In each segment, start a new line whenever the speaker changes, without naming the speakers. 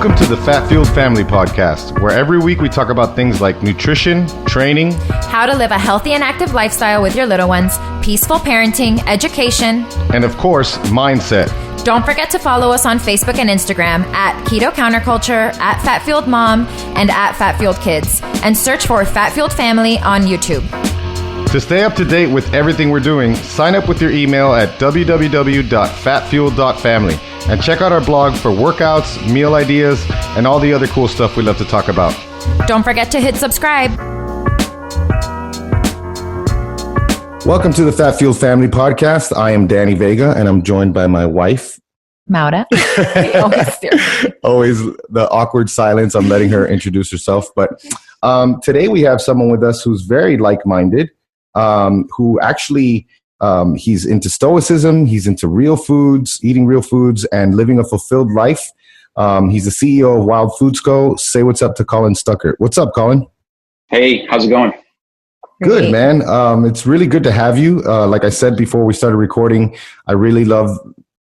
Welcome to the Fat Fueled Family Podcast, where every week we talk about things like nutrition, training,
how to live a healthy and active lifestyle with your little ones, peaceful parenting, education,
and of course, mindset.
Don't forget to follow us on Facebook and Instagram at Keto Counterculture, at Fat Fueled Mom, and at Fat Fueled Kids, and search for Fat Fueled Family on YouTube.
To stay up to date with everything we're doing, sign up with your email at www.fatfueled.family and check out our blog for workouts, meal ideas, and all the other cool stuff we love to talk about.
Don't forget to hit subscribe.
Welcome to the Fat Fueled Family Podcast. I am Danny Vega, and I'm joined by my wife,
Maura.
Always the awkward silence. I'm letting her introduce herself. But today we have someone with us who's very like-minded, who actually, he's into stoicism, he's into real foods, eating real foods, and living a fulfilled life. He's the CEO of Wild Foods Co. Say what's up to Colin Stuckert. What's up, Colin?
Hey, how's it going?
Good, man. It's really good to have you. Like I said before we started recording, I really love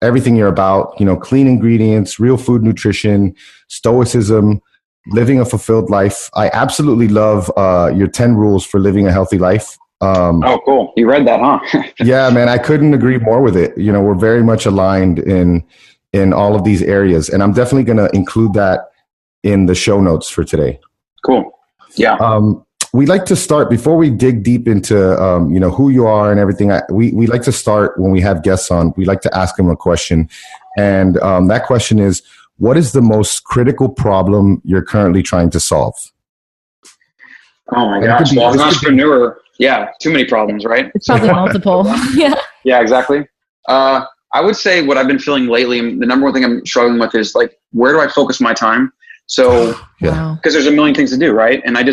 everything you're about. You know, clean ingredients, real food nutrition, stoicism, living a fulfilled life. I absolutely love your 10 rules for living a healthy life.
Oh, cool. You read that, huh?
Yeah, man, I couldn't agree more with it. You know, we're very much aligned in all of these areas. And I'm definitely going to include that in the show notes for today.
Cool. Yeah.
We like to start, before we dig deep into, who you are and everything, we like to start when we have guests on, we like to ask them a question. And that question is, what is the most critical problem you're currently trying to solve?
Oh my gosh. Well, as an entrepreneur, too many problems, right?
It's probably multiple. Yeah.
Yeah, exactly. I would say what I've been feeling lately, the number one thing I'm struggling with is like, where do I focus my time? So, because there's a million things to do, right? And I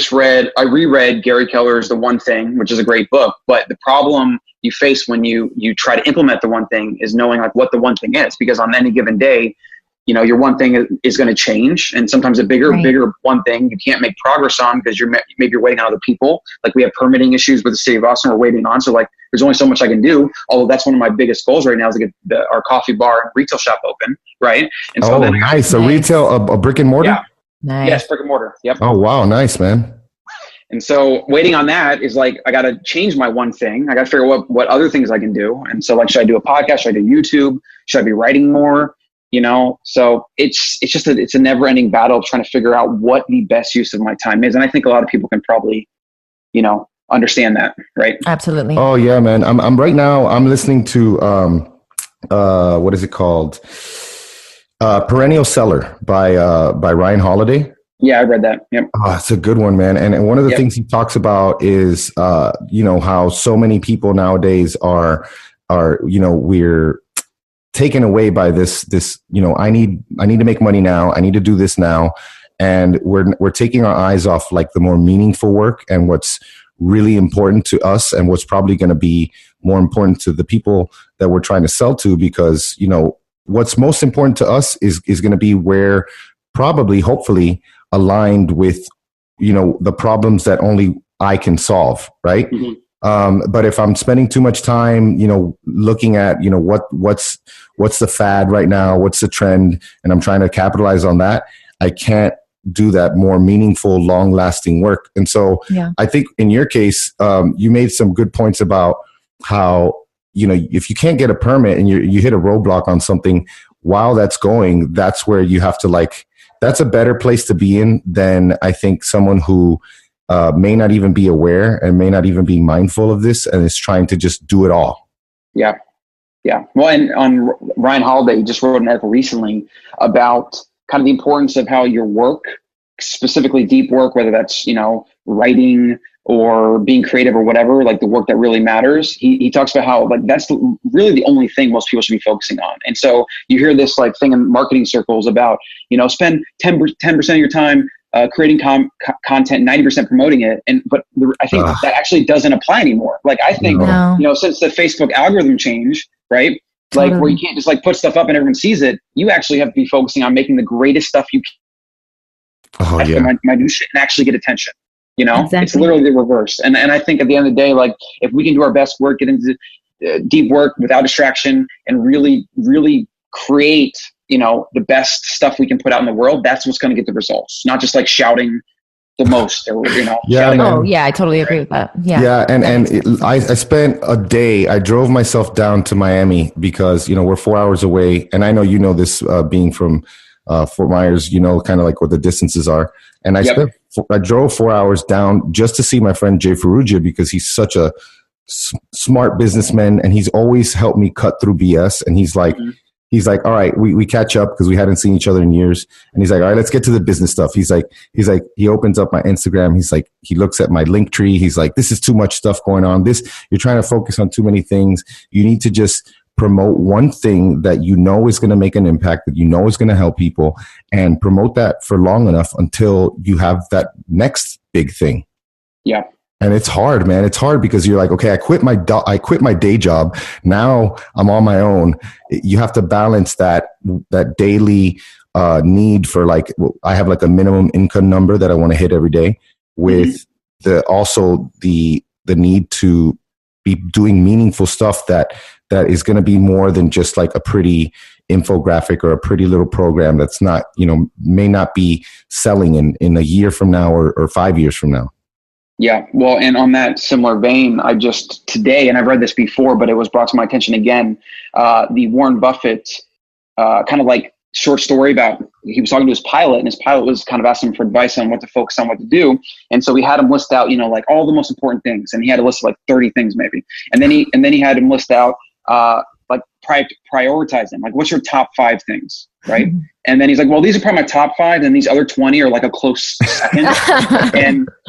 reread Gary Keller's The One Thing, which is a great book. But the problem you face when you try to implement the one thing is knowing like what the one thing is, because on any given day, you know, your one thing is going to change. And sometimes a bigger one thing you can't make progress on because maybe you're waiting on other people. Like we have permitting issues with the city of Austin we're waiting on. So like, there's only so much I can do. Although that's one of my biggest goals right now is to get our coffee bar and retail shop open. Right. And so
nice. So retail, a brick and mortar?
Yeah.
Nice.
Yes. Brick and mortar. Yep.
Oh, wow. Nice, man.
And so waiting on that is like, I got to change my one thing. I got to figure out what other things I can do. And so like, should I do a podcast? Should I do YouTube? Should I be writing more? You know, so it's a never ending battle trying to figure out what the best use of my time is. And I think a lot of people can probably, you know, understand that. Right.
Absolutely.
Oh yeah, man. I'm right now, I'm listening to, what is it called? Perennial Seller by Ryan Holiday.
Yeah, I read that. Yep.
Oh, it's a good one, man. And one of the things he talks about is, how so many people nowadays are, we're taken away by this, I need to make money now. I need to do this now. And we're taking our eyes off like the more meaningful work and what's really important to us and what's probably going to be more important to the people that we're trying to sell to, because, you know, what's most important to us is going to be where probably, hopefully aligned with, you know, the problems that only I can solve. Right. Mm-hmm. But if I'm spending too much time, you know, looking at, you know, what's the fad right now, what's the trend, and I'm trying to capitalize on that, I can't do that more meaningful, long lasting work. And so I think in your case, you made some good points about how, you know, if you can't get a permit and you hit a roadblock on something while that's going, that's where you have to that's a better place to be in than I think someone who may not even be aware and may not even be mindful of this and is trying to just do it all. Yeah.
Yeah. Well, and on Ryan Holiday, he just wrote an article recently about kind of the importance of how your work, specifically deep work, whether that's, you know, writing or being creative or whatever, like the work that really matters. He talks about how like that's really the only thing most people should be focusing on. And so you hear this like thing in marketing circles about, you know, spend 10% of your time creating content, 90% promoting it. But I think that actually doesn't apply anymore. Like I think, you know, since the Facebook algorithm change, right? Like where you can't just like put stuff up and everyone sees it. You actually have to be focusing on making the greatest stuff you can. My new shit and actually get attention. You know, exactly. It's literally the reverse. And I think at the end of the day, like if we can do our best work, get into deep work without distraction and really, really create the best stuff we can put out in the world, that's what's going to get the results, not just like shouting the most or,
Yeah,
shouting.
Oh yeah, I totally agree with that. Yeah.
I spent a day, I drove myself down to Miami because, we're 4 hours away. And I know, this being from Fort Myers, kind of like what the distances are. And I drove 4 hours down just to see my friend Jay Ferrugia because he's such a smart businessman and he's always helped me cut through BS. And he's like, all right, we catch up because we hadn't seen each other in years. And he's like, all right, let's get to the business stuff. He's like, he opens up my Instagram. He's like, he looks at my link tree. He's like, this is too much stuff going on. You're trying to focus on too many things. You need to just promote one thing that is going to make an impact, that is going to help people, and promote that for long enough until you have that next big thing. Yeah. And it's hard, man. It's hard because you're like, okay, I quit my day job. Now I'm on my own. You have to balance that daily need for I have like a minimum income number that I want to hit every day with the need to be doing meaningful stuff that is going to be more than just like a pretty infographic or a pretty little program that's not, may not be selling in a year from now or 5 years from now.
Yeah. Well, and on that similar vein, I just today, and I've read this before, but it was brought to my attention again, the Warren Buffett kind of like short story about, he was talking to his pilot and his pilot was kind of asking him for advice on what to focus on, what to do. And so we had him list out, like all the most important things. And he had a list of like 30 things maybe. And then he had him list out like prioritize them. Like, what's your top 5 things? Right. Mm-hmm. And then he's like, well, these are probably my top 5. And these other 20 are like a close second.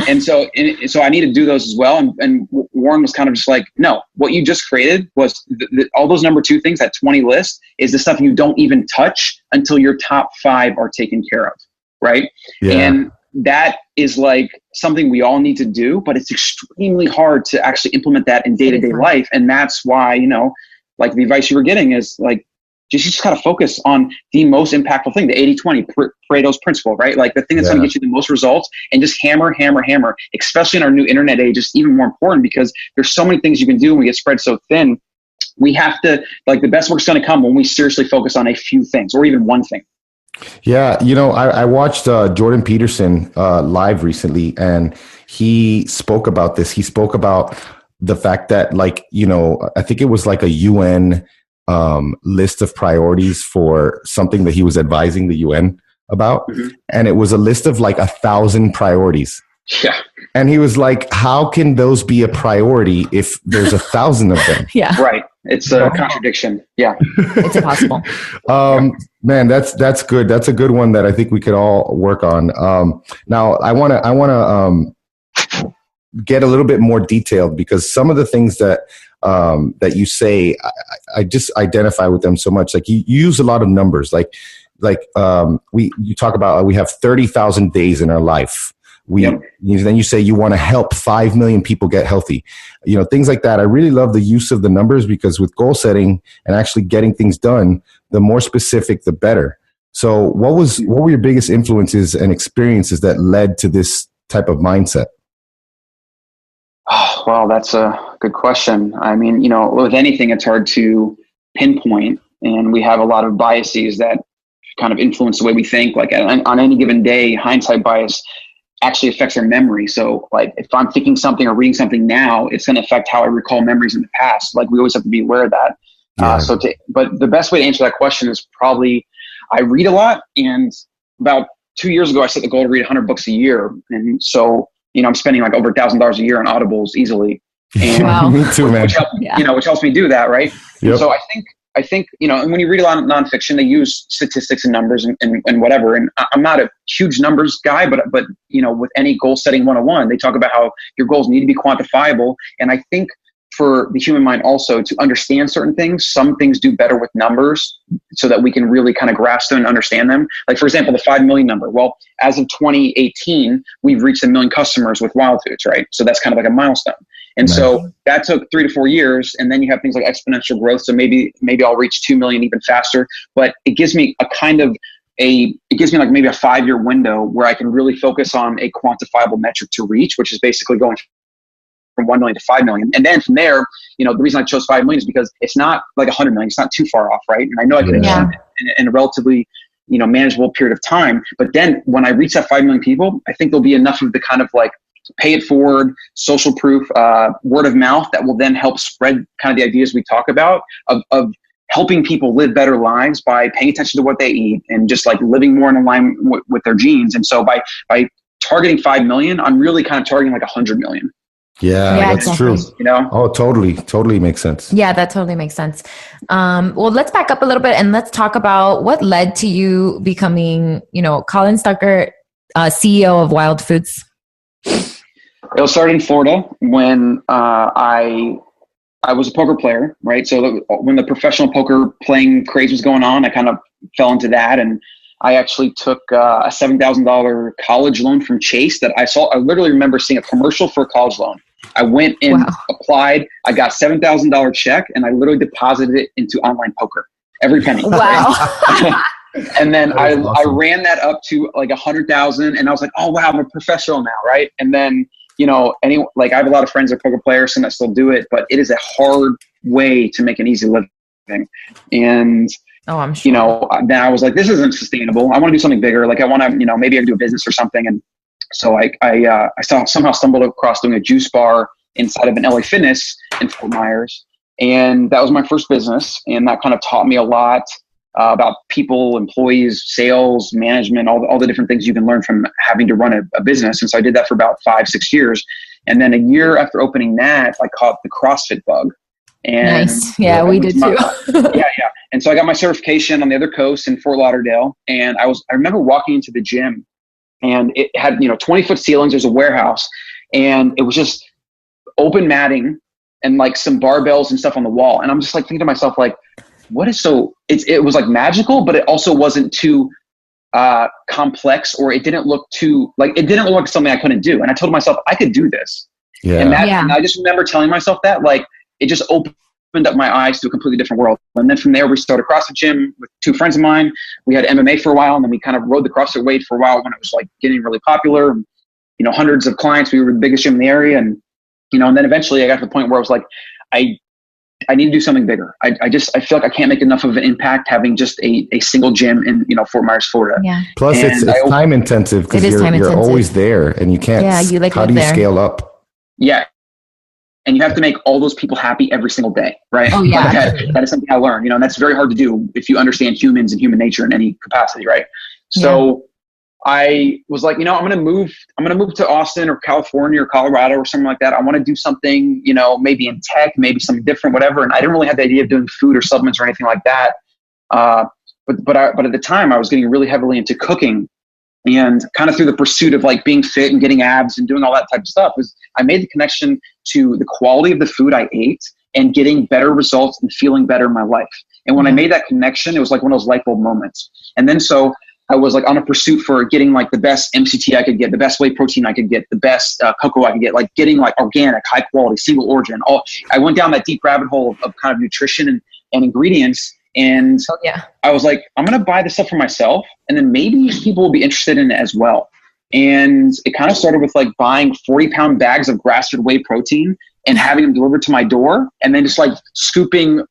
and so I need to do those as well. And Warren was kind of just like, no, what you just created was all those number 2 things, that 20 list is the stuff you don't even touch until your top 5 are taken care of. Right. Yeah. And that is like something we all need to do, but it's extremely hard to actually implement that in day-to-day life. And that's why, like the advice you were getting is like, just gotta focus on the most impactful thing, the 80-20 Pareto's principle, right? Like the thing that's gonna get you the most results, and just hammer, especially in our new internet age, it's even more important because there's so many things you can do when we get spread so thin. We have to, like, the best work's gonna come when we seriously focus on a few things or even one thing.
Yeah. I watched Jordan Peterson live recently, and he spoke about this. He spoke about the fact that, like, I think it was like a UN list of priorities for something that he was advising the UN about. Mm-hmm. And it was a list of like 1,000 priorities.
Yeah.
And he was like, how can those be a priority if there's 1,000 of them?
Yeah.
Right. It's a contradiction. Yeah.
It's impossible.
Man, that's good. That's a good one that I think we could all work on. Now I want to get a little bit more detailed because some of the things that you say, I just identify with them so much. Like you use a lot of numbers, you talk about, we have 30,000 days in our life. Then you say you want to help 5 million people get healthy, things like that. I really love the use of the numbers because with goal setting and actually getting things done, the more specific, the better. So what were your biggest influences and experiences that led to this type of mindset?
Oh, well, that's a good question. I mean, with anything, it's hard to pinpoint, and we have a lot of biases that kind of influence the way we think. Like on any given day, hindsight bias actually affects our memory. So like if I'm thinking something or reading something now, it's going to affect how I recall memories in the past. Like we always have to be aware of that. Yeah. But the best way to answer that question is probably I read a lot, and about 2 years ago, I set the goal to read 100 books a year. And so, I'm spending like over $1,000 a year on Audibles easily. And
wow.
Me too, man.
Which helps me do that. Right. Yep. So I think, and when you read a lot of nonfiction, they use statistics and numbers and whatever. And I'm not a huge numbers guy, but with any goal setting 101, they talk about how your goals need to be quantifiable. And I think for the human mind also to understand certain things, some things do better with numbers so that we can really kind of grasp them and understand them. Like, for example, the 5 million number. Well, as of 2018, we've reached 1 million customers with Wild Foods, right? So that's kind of like a milestone. And so that took 3 to 4 years. And then you have things like exponential growth. So maybe I'll reach 2 million even faster. But it gives me like maybe a 5-year window where I can really focus on a quantifiable metric to reach, which is basically going from 1 million to 5 million. And then from there, the reason I chose 5 million is because it's not like 100 million. It's not too far off, right? And I know I can achieve it. in a relatively, manageable period of time. But then when I reach that 5 million people, I think there'll be enough of the kind of like pay it forward, social proof, word of mouth that will then help spread kind of the ideas we talk about of helping people live better lives by paying attention to what they eat and just like living more in alignment with their genes. And so by targeting 5 million, I'm really kind of targeting like 100 million.
Yeah, that's
exactly.
true. Oh, totally makes sense.
Yeah, that totally makes sense. Well, let's back up a little bit and let's talk about what led to you becoming, Colin Stuckert, CEO of Wild Foods.
It all started in Florida when I was a poker player, right? So when the professional poker playing craze was going on, I kind of fell into that. And I actually took a $7,000 college loan from Chase that I saw. I literally remember seeing a commercial for a college loan. I went and applied. I got $7,000 check and I literally deposited it into online poker, every penny.
Wow.
And then I ran that up to like 100,000 and I was like, oh wow, I'm a professional now. Right. And then, I have a lot of friends that are poker players and that still do it, but it is a hard way to make an easy living. And,
I'm sure.
Then I was like, this isn't sustainable. I want to do something bigger. Like I want to, maybe I can do a business or something. And so I somehow stumbled across doing a juice bar inside of an LA Fitness in Fort Myers. And that was my first business. And that kind of taught me a lot about people, employees, sales, management, all the different things you can learn from having to run a business. And so I did that for about 5-6 years. And then a year after opening that, I caught the CrossFit bug. And
nice. Yeah, we did too.
Yeah. And so I got my certification on the other coast in Fort Lauderdale. And I remember walking into the gym and it had, 20-foot ceilings. There's a warehouse and it was just open matting and like some barbells and stuff on the wall. And I'm just like thinking to myself, like, it was like magical, but it also wasn't too complex, or it didn't look like something I couldn't do. And I told myself I could do this. Yeah. And I just remember telling myself that, like, it just opened up my eyes to a completely different world. And then from there, we started a CrossFit gym with 2 friends of mine. We had MMA for a while, and then we kind of rode the CrossFit wave for a while when it was like getting really popular. And, hundreds of clients. We were the biggest gym in the area. And, and then eventually I got to the point where I was like, I need to do something bigger. I feel like I can't make enough of an impact having just a single gym in, Fort Myers, Florida.
Yeah.
Plus it's time intensive because you're always there and you can't, how do you scale up?
Yeah. And you have to make all those people happy every single day. Right.
Oh yeah.
That is something I learned, and that's very hard to do if you understand humans and human nature in any capacity. Right. So I was like, I'm going to move to Austin or California or Colorado or something like that. I want to do something, maybe in tech, maybe something different, whatever. And I didn't really have the idea of doing food or supplements or anything like that. But at the time I was getting really heavily into cooking, and kind of through the pursuit of like being fit and getting abs and doing all that type of stuff, I made the connection to the quality of the food I ate and getting better results and feeling better in my life. And when I made that connection, it was like one of those light bulb moments. And then so I was like on a pursuit for getting like the best MCT I could get, the best whey protein I could get, the best cocoa I could get, like getting like organic, high quality, single origin. I went down that deep rabbit hole of kind of nutrition and ingredients. And I was like, I'm going to buy this stuff for myself, and then maybe people will be interested in it as well. And it kind of started with like buying 40-pound bags of grass-fed whey protein and having them delivered to my door, and then just like scooping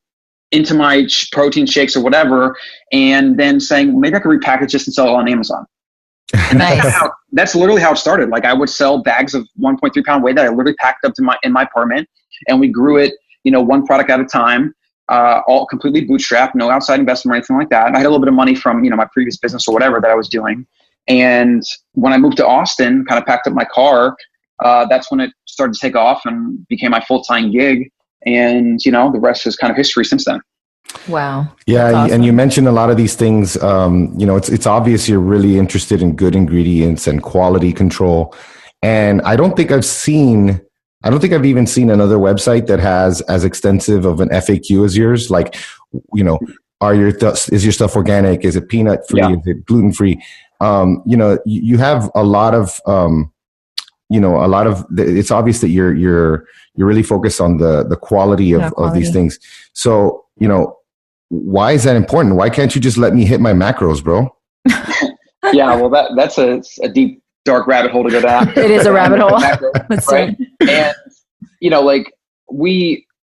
into my protein shakes or whatever, and then saying, maybe I could repackage this and sell it on Amazon. And that's literally how it started. Like I would sell bags of 1.3 pound whey that I literally packed up in my apartment, and we grew it, one product at a time, all completely bootstrapped, no outside investment or anything like that. And I had a little bit of money from, my previous business or whatever that I was doing. And when I moved to Austin, kind of packed up my car, that's when it started to take off and became my full-time gig. And, the rest is kind of history since then.
Wow.
Yeah. Awesome. And you mentioned a lot of these things. It's obvious you're really interested in good ingredients and quality control. And I don't think I've even seen another website that has as extensive of an FAQ as yours. Like, is your stuff organic? Is it peanut free? Is it gluten free? You have a lot of, it's obvious that you're really focused on the quality of these things. So, why is that important? Why can't you just let me hit my macros, bro?
Yeah, well, that's a deep, dark rabbit hole to go down.
It is a rabbit hole.
Right? And,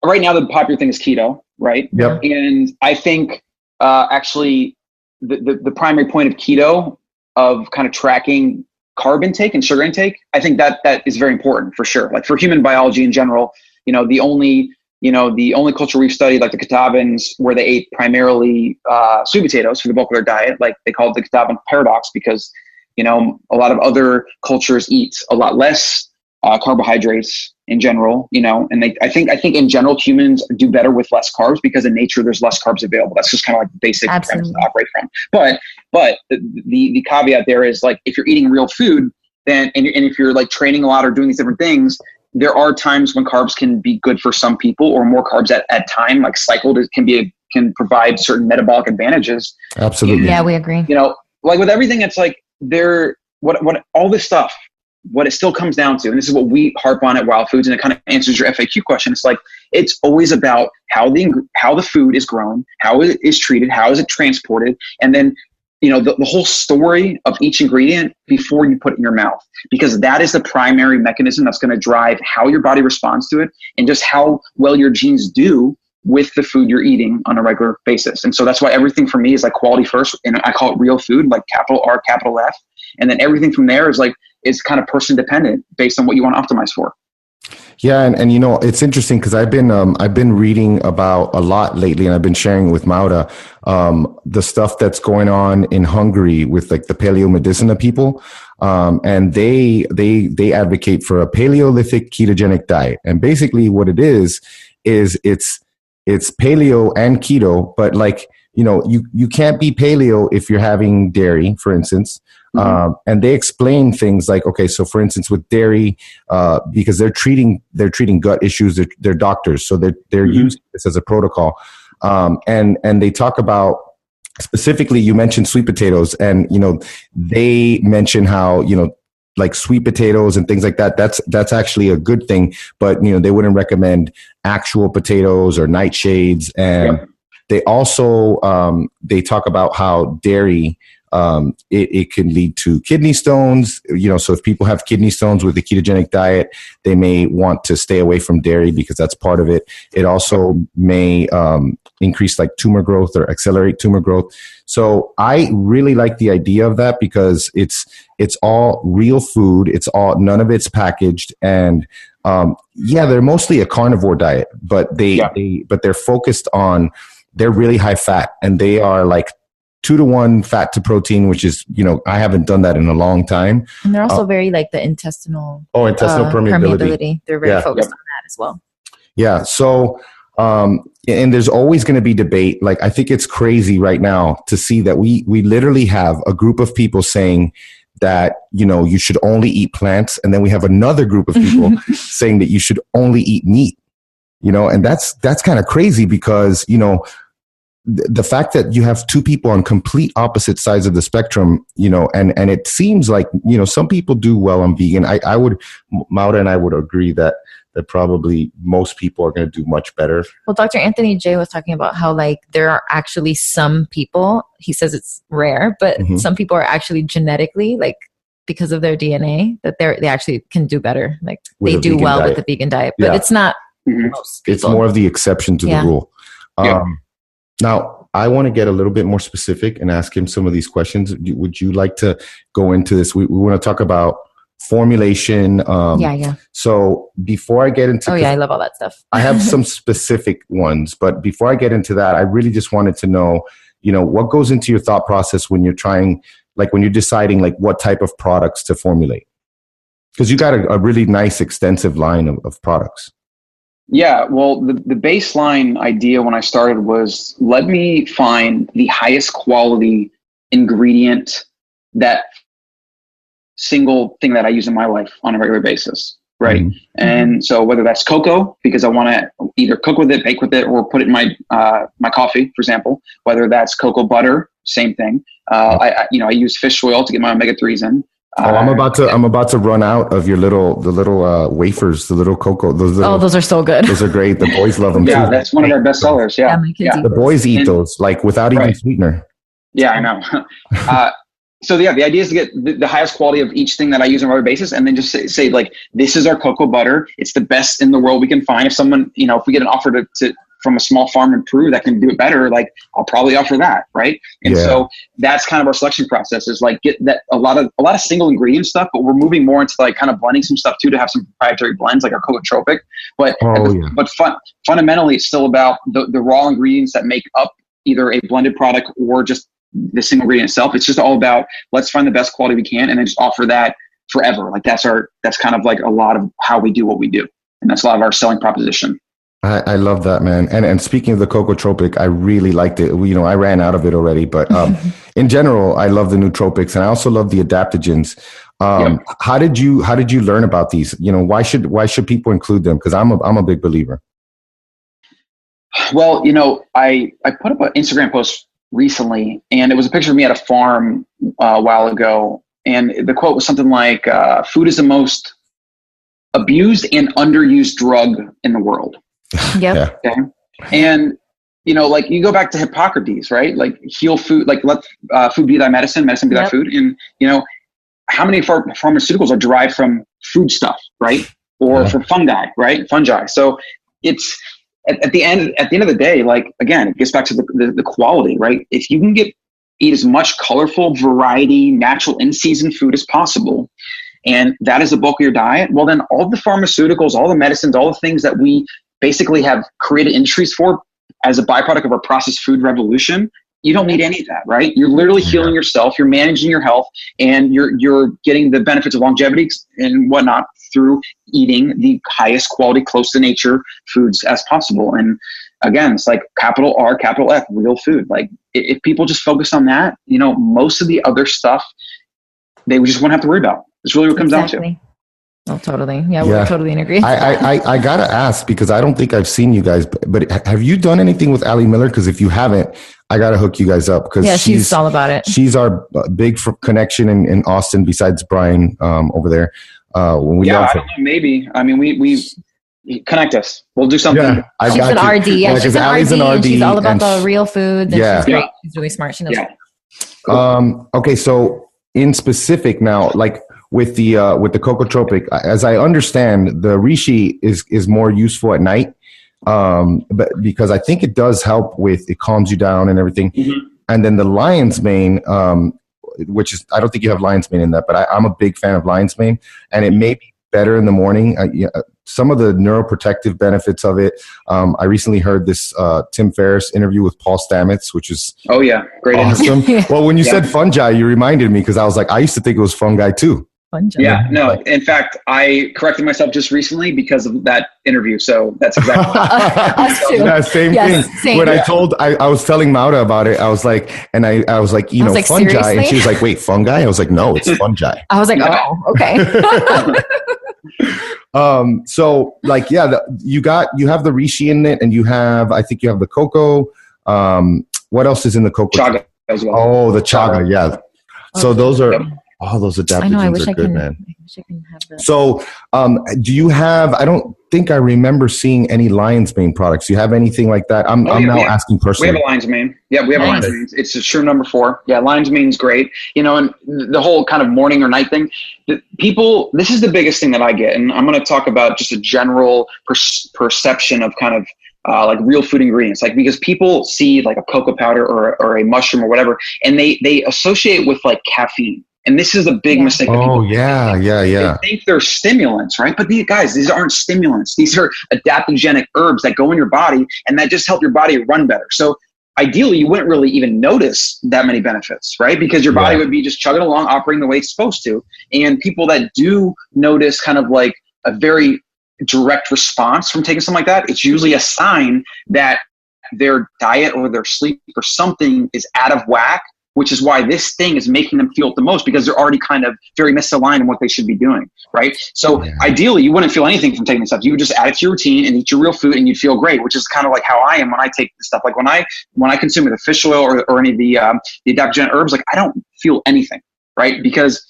right now the popular thing is keto, right?
Yep.
And I think, actually the primary point of keto, of kind of tracking carb intake and sugar intake, I think that is very important for sure. Like for human biology in general, the only culture we've studied, like the Catawbans, where they ate primarily sweet potatoes for the bulk of their diet, like they called it the Catawban paradox, because a lot of other cultures eat a lot less carbohydrates in general, and I think in general humans do better with less carbs because in nature there's less carbs available. That's just kind of like the basic premise to operate from. But the caveat there is, like, if you're eating real food, then and if you're like training a lot or doing these different things, there are times when carbs can be good for some people, or more carbs at time, like cycled, can provide certain metabolic advantages.
Absolutely.
Yeah, we agree.
Like with everything, it's like what all this stuff, what it still comes down to, and this is what we harp on at Wild Foods, and it kind of answers your FAQ question. It's like, it's always about how the food is grown, how it is treated, how is it transported, and then the whole story of each ingredient before you put it in your mouth, because that is the primary mechanism that's going to drive how your body responds to it and just how well your genes do with the food you're eating on a regular basis. And so that's why everything for me is like quality first, and I call it real food, like capital R, capital F. And then everything from there is kind of person dependent based on what you want to optimize for.
Yeah. And it's interesting because I've been reading about a lot lately, and I've been sharing with Mauda, the stuff that's going on in Hungary with like the Paleomedicina people. And they advocate for a Paleolithic ketogenic diet. And basically what it is it's paleo and keto, but like, you can't be paleo if you're having dairy, for instance. Mm-hmm. And they explain things like, okay, so for instance, with dairy, because they're treating gut issues, they're doctors. So they're mm-hmm. using this as a protocol. And they talk about, specifically, you mentioned sweet potatoes, and, they mention how, like sweet potatoes and things like that, that's actually a good thing, but they wouldn't recommend actual potatoes or nightshades. And yep. They also they talk about how dairy it can lead to kidney stones. So if people have kidney stones with the ketogenic diet, they may want to stay away from dairy because that's part of it. It also may increase like tumor growth or accelerate tumor growth. So I really like the idea of that because it's all real food. None of it's packaged, and they're mostly a carnivore diet, but they're focused on, they're really high fat, and they are like 2-to-1 fat to protein, which is, I haven't done that in a long time.
And they're also very like the intestinal
permeability.
They're very focused on that as well.
Yeah. So, and there's always going to be debate. Like, I think it's crazy right now to see that we literally have a group of people saying that, you should only eat plants. And then we have another group of people saying that you should only eat meat, and that's kind of crazy because, the fact that you have two people on complete opposite sides of the spectrum, and it seems like, some people do well on vegan. Mauda and I would agree that probably most people are going to do much better.
Well, Dr. Anthony J was talking about how like there are actually some people, he says it's rare, but mm-hmm. some people are actually genetically, like because of their DNA, that they actually can do better. Like with they do well diet. With the vegan diet, but it's not
mm-hmm.
most people.
It's more of the exception to the rule. Now, I want to get a little bit more specific and ask him some of these questions. Would you like to go into this? We want to talk about formulation. So before I get into...
I love all that stuff.
I have some specific ones, but before I get into that, I really just wanted to know, what goes into your thought process when you're trying, like when you're deciding like what type of products to formulate? Because you got a really nice extensive line of products.
Yeah, well, the baseline idea when I started was, let me find the highest quality ingredient, that single thing that I use in my life on a regular basis, right? Mm-hmm. And so whether that's cocoa, because I want to either cook with it, bake with it, or put it in my coffee, for example. Whether that's cocoa butter, same thing. I use fish oil to get my omega-3s in.
I'm about to run out of the little wafers, the little cocoa.
Those are so good.
Those are great. The boys love them too.
Yeah, that's one of our best sellers. Yeah,
my kids eat
the boys eat those like without even sweetener.
Yeah, I know. So the idea is to get the highest quality of each thing that I use on a regular basis, and then just say like, this is our cocoa butter. It's the best in the world we can find. If someone, if we get an offer to from a small farm in Peru that can do it better, like I'll probably offer that, right? And so that's kind of our selection process, is like get that a lot of single ingredient stuff, but we're moving more into like kind of blending some stuff too, to have some proprietary blends like our Cocotropic. But fundamentally, it's still about the raw ingredients that make up either a blended product or just the single ingredient itself. It's just all about, let's find the best quality we can and then just offer that forever. Like that's kind of like a lot of how we do what we do. And that's a lot of our selling proposition.
I love that, man. And speaking of the Cocotropic, I really liked it. You know, I ran out of it already, but in general, I love the nootropics, and I also love the adaptogens. How did you learn about these? You know, why should people include them? Because I'm a big believer.
Well, you know, I put up an Instagram post recently, and it was a picture of me at a farm a while ago, and the quote was something like, "Food is the most abused and underused drug in the world."
Yep.
Okay. And, you know, like you go back to Hippocrates, right? Like heal food, like let food be thy medicine, medicine be thy food. And, you know, how many pharmaceuticals are derived from food stuff, right? Or from fungi, right? Fungi. So it's at the end of the day, like, again, it gets back to the quality, right? If you can eat as much colorful, variety, natural in-season food as possible, and that is the bulk of your diet, well, then all the pharmaceuticals, all the medicines, all the things that we basically have created industries for as a byproduct of our processed food revolution, you don't need any of that, right? You're literally healing yourself, you're managing your health, and you're getting the benefits of longevity and whatnot through eating the highest quality, close to nature foods as possible. And again, it's like capital R, capital F, real food. Like if people just focus on that, you know, most of the other stuff, they just won't have to worry about. It's really what it comes down to.
Oh, totally. Yeah, we're totally in agreement.
I gotta ask, because I don't think I've seen you guys, but have you done anything with Allie Miller? Because if you haven't, I gotta hook you guys up. Because
she's all about it.
She's our big connection in Austin, besides Brian over there. When we
I don't know, maybe. I mean, we connect us. We'll do something.
Yeah,
she's an RD. Yeah, she's an RD. She's all about the real food. She's great. She's really smart. She knows.
Yeah.
Cool. Okay, so in specific now, like with the Cocotropic, as I understand, the reishi is more useful at night, but because I think it does help with, it calms you down and everything. Mm-hmm. And then the lion's mane, which is, I don't think you have lion's mane in that, but I'm a big fan of lion's mane, and it may be better in the morning. Some of the neuroprotective benefits of it. I recently heard this Tim Ferriss interview with Paul Stamets, which is
great,
awesome. Well, when you said fungi, you reminded me, because I was like, I used to think it was fungi too.
Fungi.
Yeah, no. In fact, I corrected myself just recently because of that interview. So that's exactly
us too.
Yeah, same thing. Same. When I was telling Mauda about it, I was like, I was like, fungi, seriously? And she was like, wait, fungi? I was like, no, it's fungi.
I was like, oh, okay.
So like, you have the reishi in it, and I think you have the cocoa. What else is in the cocoa?
Chaga as well.
Oh, the chaga, yeah. So those are. Oh, those adaptogens are good, man.
I wish I can have that.
So, do you have? I don't think I remember seeing any lion's mane products. Do you have anything like that? I'm now asking personally.
We have a lion's mane. Yeah, we have a lion's mane. It's a sure number 4. Yeah, lion's mane's great. You know, and the whole kind of morning or night thing. People, this is the biggest thing that I get, and I'm going to talk about just a general perception of kind of. Like real food ingredients, like, because people see like a cocoa powder or a mushroom or whatever, and they associate with like caffeine. And this is a big mistake.
Oh, yeah.
They think they're stimulants, right? But these aren't stimulants. These are adaptogenic herbs that go in your body and that just help your body run better. So ideally, you wouldn't really even notice that many benefits, right? Because your body would be just chugging along, operating the way it's supposed to. And people that do notice kind of like a very direct response from taking something like that, it's usually a sign that their diet or their sleep or something is out of whack, which is why this thing is making them feel it the most, because they're already kind of very misaligned in what they should be doing, right? So ideally, you wouldn't feel anything from taking this stuff. You would just add it to your routine and eat your real food, and you'd feel great, which is kind of like how I am when I take this stuff. Like when I consume the fish oil or any of the adaptogenic herbs, like I don't feel anything, right? Because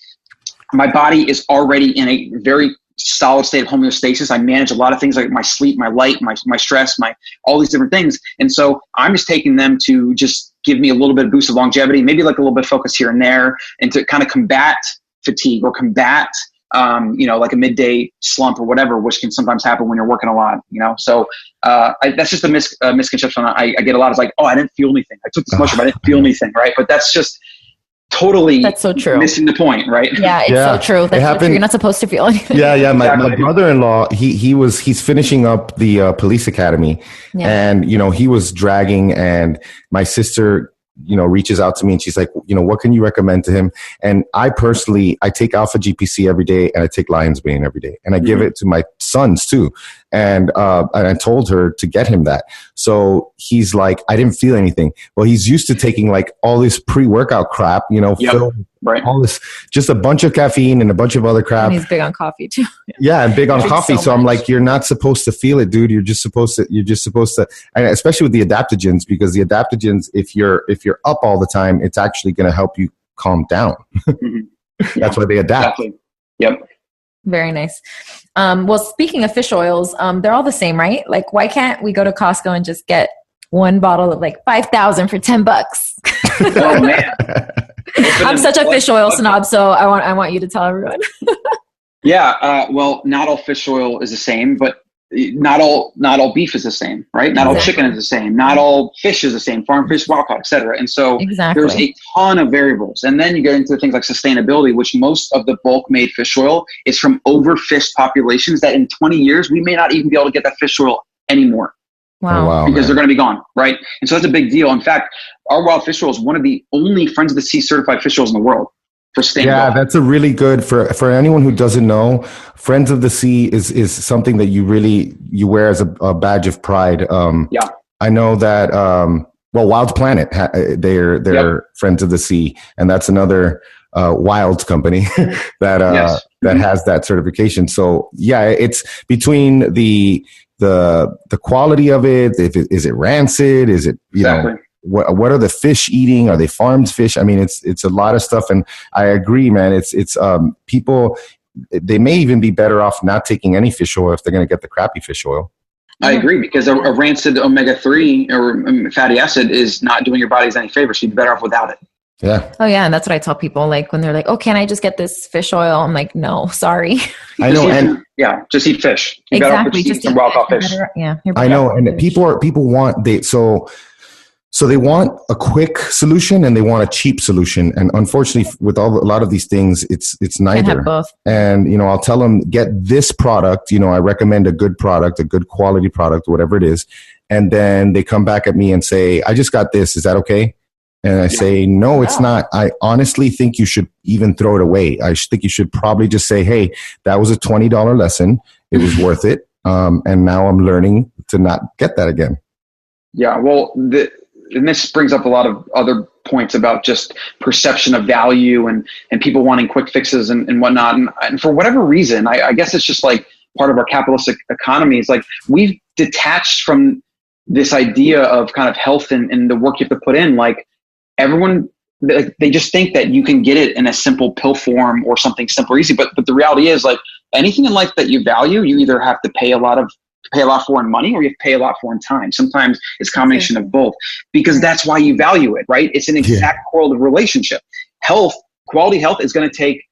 my body is already in a very solid state of homeostasis. I manage a lot of things like my sleep, my light, my stress, all these different things. And so I'm just taking them to just give me a little bit of boost of longevity, maybe like a little bit of focus here and there, and to kind of combat fatigue or combat like a midday slump or whatever, which can sometimes happen when you're working a lot, So that's just a misconception I get a lot. It's like, oh, I didn't feel anything. I took this mushroom, I didn't feel anything, right? But that's just totally
that's so true.
Missing the point, right?
Yeah, it's so true. That's so true. You're not supposed to feel anything.
Yeah. My brother-in-law, he's finishing up the police academy, and he was dragging, and my sister reaches out to me and she's like, what can you recommend to him? And I take Alpha GPC every day, and I take Lion's Bane every day, and I give it to my sons too. And I told her to get him that. So he's like, I didn't feel anything. Well, he's used to taking like all this pre-workout crap, filled
right.
all this, just a bunch of caffeine and a bunch of other crap.
And he's big on coffee too.
Yeah, and big on coffee. So I'm like, you're not supposed to feel it, dude. You're just supposed to, and especially with the adaptogens, because the adaptogens, if you're up all the time, it's actually going to help you calm down. That's why they adapt.
Exactly. Yep.
Very nice. Well, speaking of fish oils, they're all the same, right? Like, why can't we go to Costco and just get one bottle of like 5,000 for $10?
Oh man.
I'm such a fish oil snob, so I want you to tell everyone.
Well, not all fish oil is the same, but not all beef is the same, right? Not all chicken is the same. Not all fish is the same. Farm fish, wild caught, et cetera. And so there's a ton of variables. And then you get into things like sustainability, which most of the bulk made fish oil is from overfished populations that in 20 years, we may not even be able to get that fish oil anymore.
Wow.
Because they're going to be gone, right? And so that's a big deal. In fact, our wild fish oil is one of the only Friends of the Sea certified fish oils in the world for sustainability.
Yeah, that's a really good, for anyone who doesn't know, Friends of the Sea is something that you wear as a badge of pride. I know that, Wild Planet, they're Friends of the Sea, and that's another wild company that has that certification. So yeah, it's between the quality of it. Is it rancid? Is it, what are the fish eating? Are they farmed fish? I mean, it's a lot of stuff. And I agree, man. It's people, they may even be better off not taking any fish oil if they're going to get the crappy fish oil.
I agree, because a rancid omega-3 or fatty acid is not doing your bodies any favor. So you'd be better off without it.
Yeah.
Oh yeah. And that's what I tell people, like when they're like, oh, can I just get this fish oil? I'm like, no, sorry.
I know.
Just eat fish.
You're exactly.
Just eat raw fish.
I know. And people want, so they want a quick solution and they want a cheap solution. And unfortunately, with a lot of these things, it's neither.
Can't have both.
And, I'll tell them, get this product. I recommend a good product, a good quality product, whatever it is. And then they come back at me and say, I just got this. Is that okay? And I say, no, it's not. I honestly think you should even throw it away. I think you should probably just say, hey, that was a $20 lesson. It was worth it. And now I'm learning to not get that again. Yeah.
Well, and this brings up a lot of other points about just perception of value and people wanting quick fixes and whatnot. And for whatever reason, I guess it's just like part of our capitalistic economy. It's like we've detached from this idea of kind of health and the work you have to put in. Like everyone, they just think that you can get it in a simple pill form or something simple or easy. But the reality is, like anything in life that you value, you either have to pay a lot for in money, or you have to pay a lot for in time. Sometimes it's a combination of both, because that's why you value it, right? It's an exact correlative relationship. Quality health is going to take,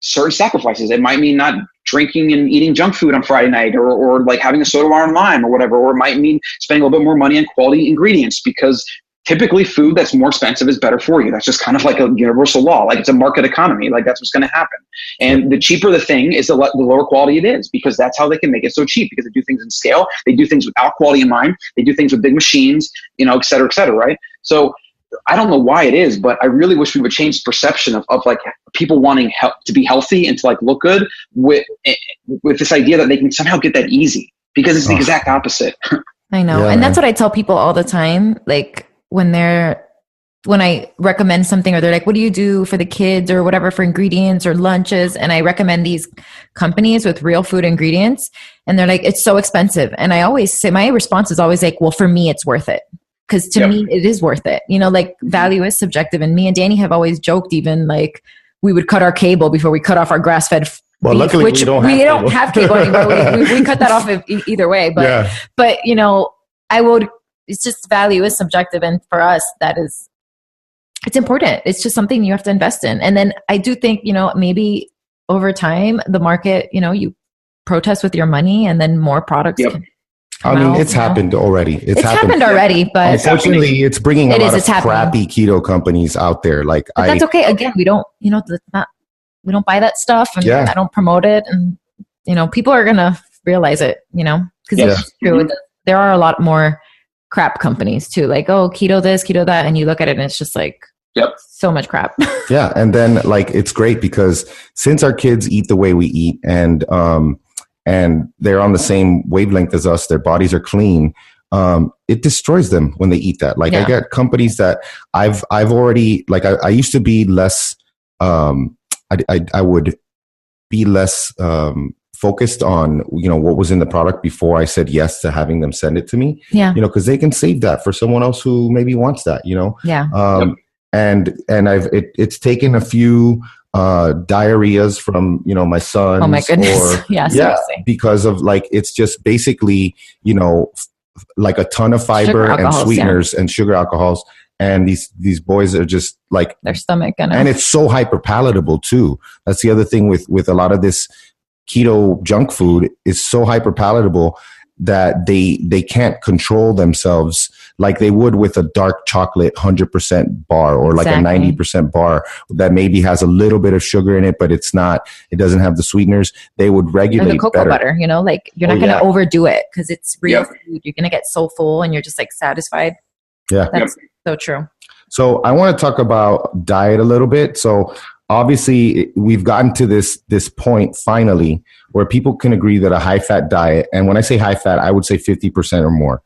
certain sacrifices. It might mean not drinking and eating junk food on Friday night, or like having a soda water and lime or whatever, or it might mean spending a little bit more money on quality ingredients, because typically food that's more expensive is better for you. That's just kind of like a universal law. Like it's a market economy. Like that's what's going to happen. And the cheaper the thing is, the lower quality it is, because that's how they can make it so cheap, because they do things in scale. They do things without quality in mind. They do things with big machines, et cetera, right? So I don't know why it is, but I really wish we would change the perception of like people wanting to be healthy and to like look good with this idea that they can somehow get that easy, because it's the exact opposite.
I know. And that's what I tell people all the time. Like, when I recommend something, or they're like, what do you do for the kids or whatever for ingredients or lunches? And I recommend these companies with real food ingredients, and they're like, it's so expensive. And I always say, my response is always like, well, for me, it's worth it. Because to me, it is worth it. Like value is subjective. And me and Danny have always joked, even like we would cut our cable before we cut off our grass-fed
well, beef, luckily which we don't
have cable anymore. we cut that off either way. But, I would, it's just value is subjective. And for us, it's important. It's just something you have to invest in. And then I do think, maybe over time, the market, you protest with your money and then more products can
I mean, it's happened already. It's
happened already, but
unfortunately, it's bringing a lot of crappy keto companies out there. Like,
but that's okay. Again, we don't, we don't buy that stuff, and I don't promote it, and people are gonna realize it, because it's true. There are a lot more crap companies too, like, oh, keto this, keto that, and you look at it and it's just like, so much crap.
Yeah, and then like it's great because since our kids eat the way we eat, and they're on the same wavelength as us, their bodies are clean. It destroys them when they eat that. Like I get companies that I've already, like I used to be less, I would be less focused on, what was in the product before I said yes to having them send it to me.
Yeah.
Because they can save that for someone else who maybe wants that,
Yeah.
And it's taken a few diarrheas from my son.
Oh my goodness.
Because of like it's just basically like a ton of fiber and sweeteners and sugar alcohols, and these boys are just like
their stomach
and it's so hyper palatable too. That's the other thing with a lot of this keto junk food is so hyper palatable that they can't control themselves like they would with a dark chocolate 100% bar or like a 90% bar that maybe has a little bit of sugar in it, but it doesn't have the sweeteners. They would regulate
the cocoa butter, like you're not going to overdo it because it's real food. You're going to get so full and you're just like satisfied.
Yeah.
That's so true.
So I want to talk about diet a little bit. So obviously we've gotten to this point finally where people can agree that a high fat diet, and when I say high fat, I would say 50% or more,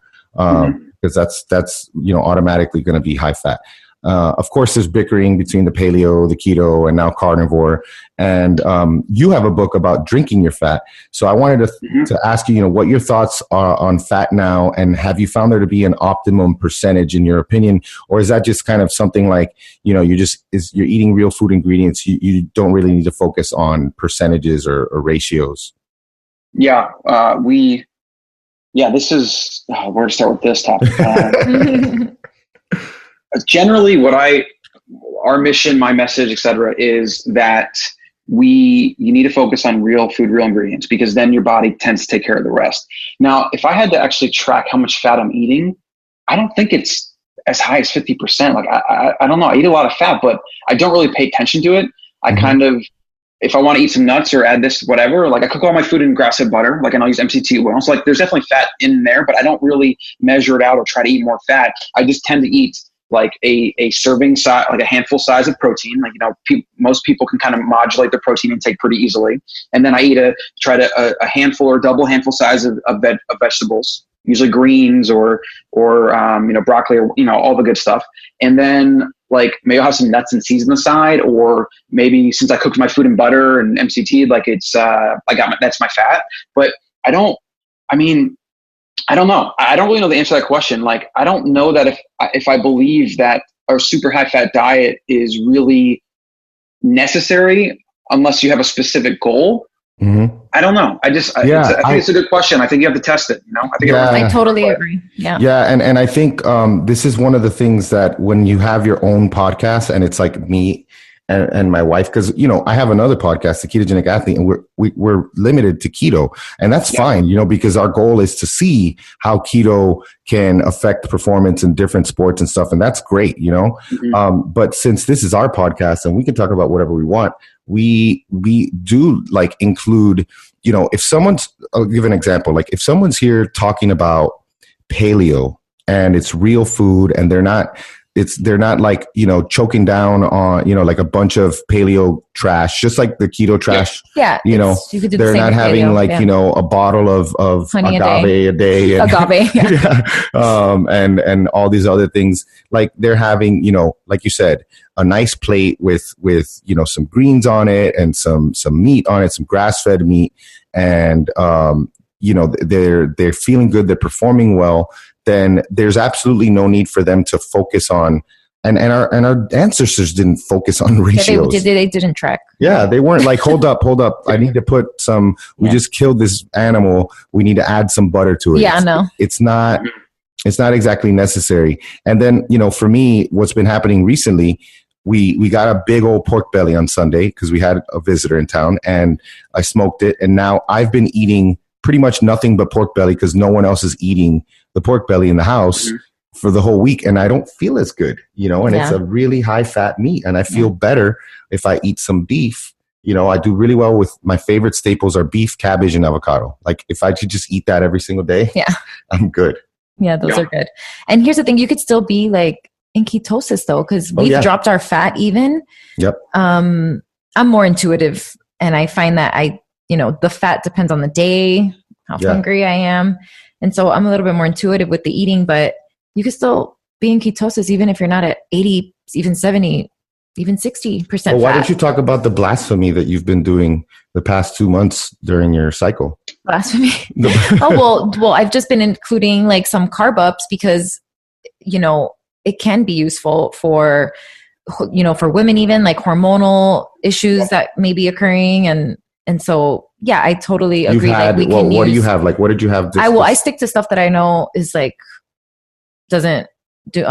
because that's automatically going to be high fat. Of course, there's bickering between the paleo, the keto, and now carnivore. And you have a book about drinking your fat. So I wanted to ask you, what your thoughts are on fat now, and have you found there to be an optimum percentage in your opinion, or is that just kind of something like you're eating real food ingredients? You don't really need to focus on percentages or ratios.
Yeah, this is where to start with this topic. Generally, our mission, my message, etc., is that you need to focus on real food, real ingredients, because then your body tends to take care of the rest. Now, if I had to actually track how much fat I'm eating, I don't think it's as high as 50%. Like I don't know. I eat a lot of fat, but I don't really pay attention to it. I kind of, if I want to eat some nuts or add this, whatever, like I cook all my food in grass-fed butter, like, and I'll use MCT oil. So like there's definitely fat in there, but I don't really measure it out or try to eat more fat. I just tend to eat like a serving size, like a handful size of protein. Like, most people can kind of modulate their protein intake pretty easily. And then I eat a handful or double handful size of vegetables, usually greens or broccoli or, all the good stuff. And then like maybe I'll have some nuts and seeds on the side, or maybe since I cooked my food in butter and MCT, like that's my fat. But I don't know. I don't really know the answer to that question. Like, I don't know that if I believe that our super high fat diet is really necessary unless you have a specific goal. Mm-hmm. I don't know. I think it's a good question. I think you have to test it.
I totally agree. Yeah.
Yeah. And I think this is one of the things that when you have your own podcast, and it's like me and my wife, because I have another podcast, The Ketogenic Athlete, and we're limited to keto, and that's fine, because our goal is to see how keto can affect performance in different sports and stuff, and that's great, Mm-hmm. But since this is our podcast and we can talk about whatever we want, we do like include, I'll give an example, like if someone's here talking about paleo and it's real food and they're not like, choking down on, like a bunch of paleo trash, just like the keto trash.
Yeah.
They're not having paleo, a bottle of
honey
agave a day. And,
agave.
And all these other things. Like they're having, like you said, a nice plate with, some greens on it and some meat on it, some grass-fed meat. And, they're feeling good. They're performing well. Then there's absolutely no need for them to focus on, and our ancestors didn't focus on ratios.
They didn't track.
Yeah, they weren't like, hold up. I need to put some, we just killed this animal. We need to add some butter to it.
Yeah, no.
It's not exactly necessary. And then, for me, what's been happening recently, we got a big old pork belly on Sunday because we had a visitor in town, and I smoked it. And now I've been eating pretty much nothing but pork belly because no one else is eating the pork belly in the house for the whole week. And I don't feel as good, and it's a really high fat meat. And I feel better if I eat some beef. I do really well with my favorite staples are beef, cabbage, and avocado. Like if I could just eat that every single day, I'm good.
Yeah, those are good. And here's the thing, you could still be like in ketosis though, because we've dropped our fat even.
Yep.
I'm more intuitive, and I find that the fat depends on the day, how hungry I am. And so I'm a little bit more intuitive with the eating, but you can still be in ketosis even if you're not at 80, even 70, even 60%
Well, why
fat.
don't you talk about the blasphemy that you've been doing the past 2 months during your cycle?
Blasphemy? Well, I've just been including like some carb ups because, it can be useful for women, even like hormonal issues that may be occurring. And so, I totally agree.
What do you have? Like, what did you have?
I stick to stuff that I know is like, doesn't do,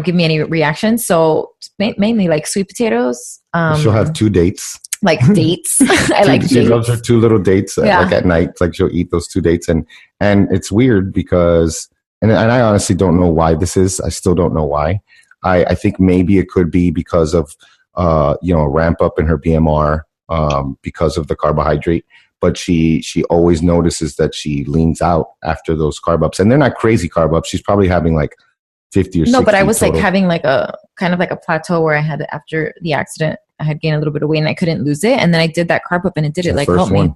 give me any reactions. So mainly like sweet potatoes.
She'll have 2 dates.
Like dates. I like dates. She loves
her 2 little dates like at night. Like she'll eat those 2 dates. And it's weird because, and I honestly don't know why this is. I still don't know why. I think maybe it could be because of, a ramp up in her BMR because of the carbohydrate. But she always notices that she leans out after those carb ups. And they're not crazy carb ups. She's probably having like 50 or 60.
No, but I was
total.
like having like a kind of like a plateau where I had, after the accident, I had gained a little bit of weight and I couldn't lose it. And then I did that carb up and it did it help me.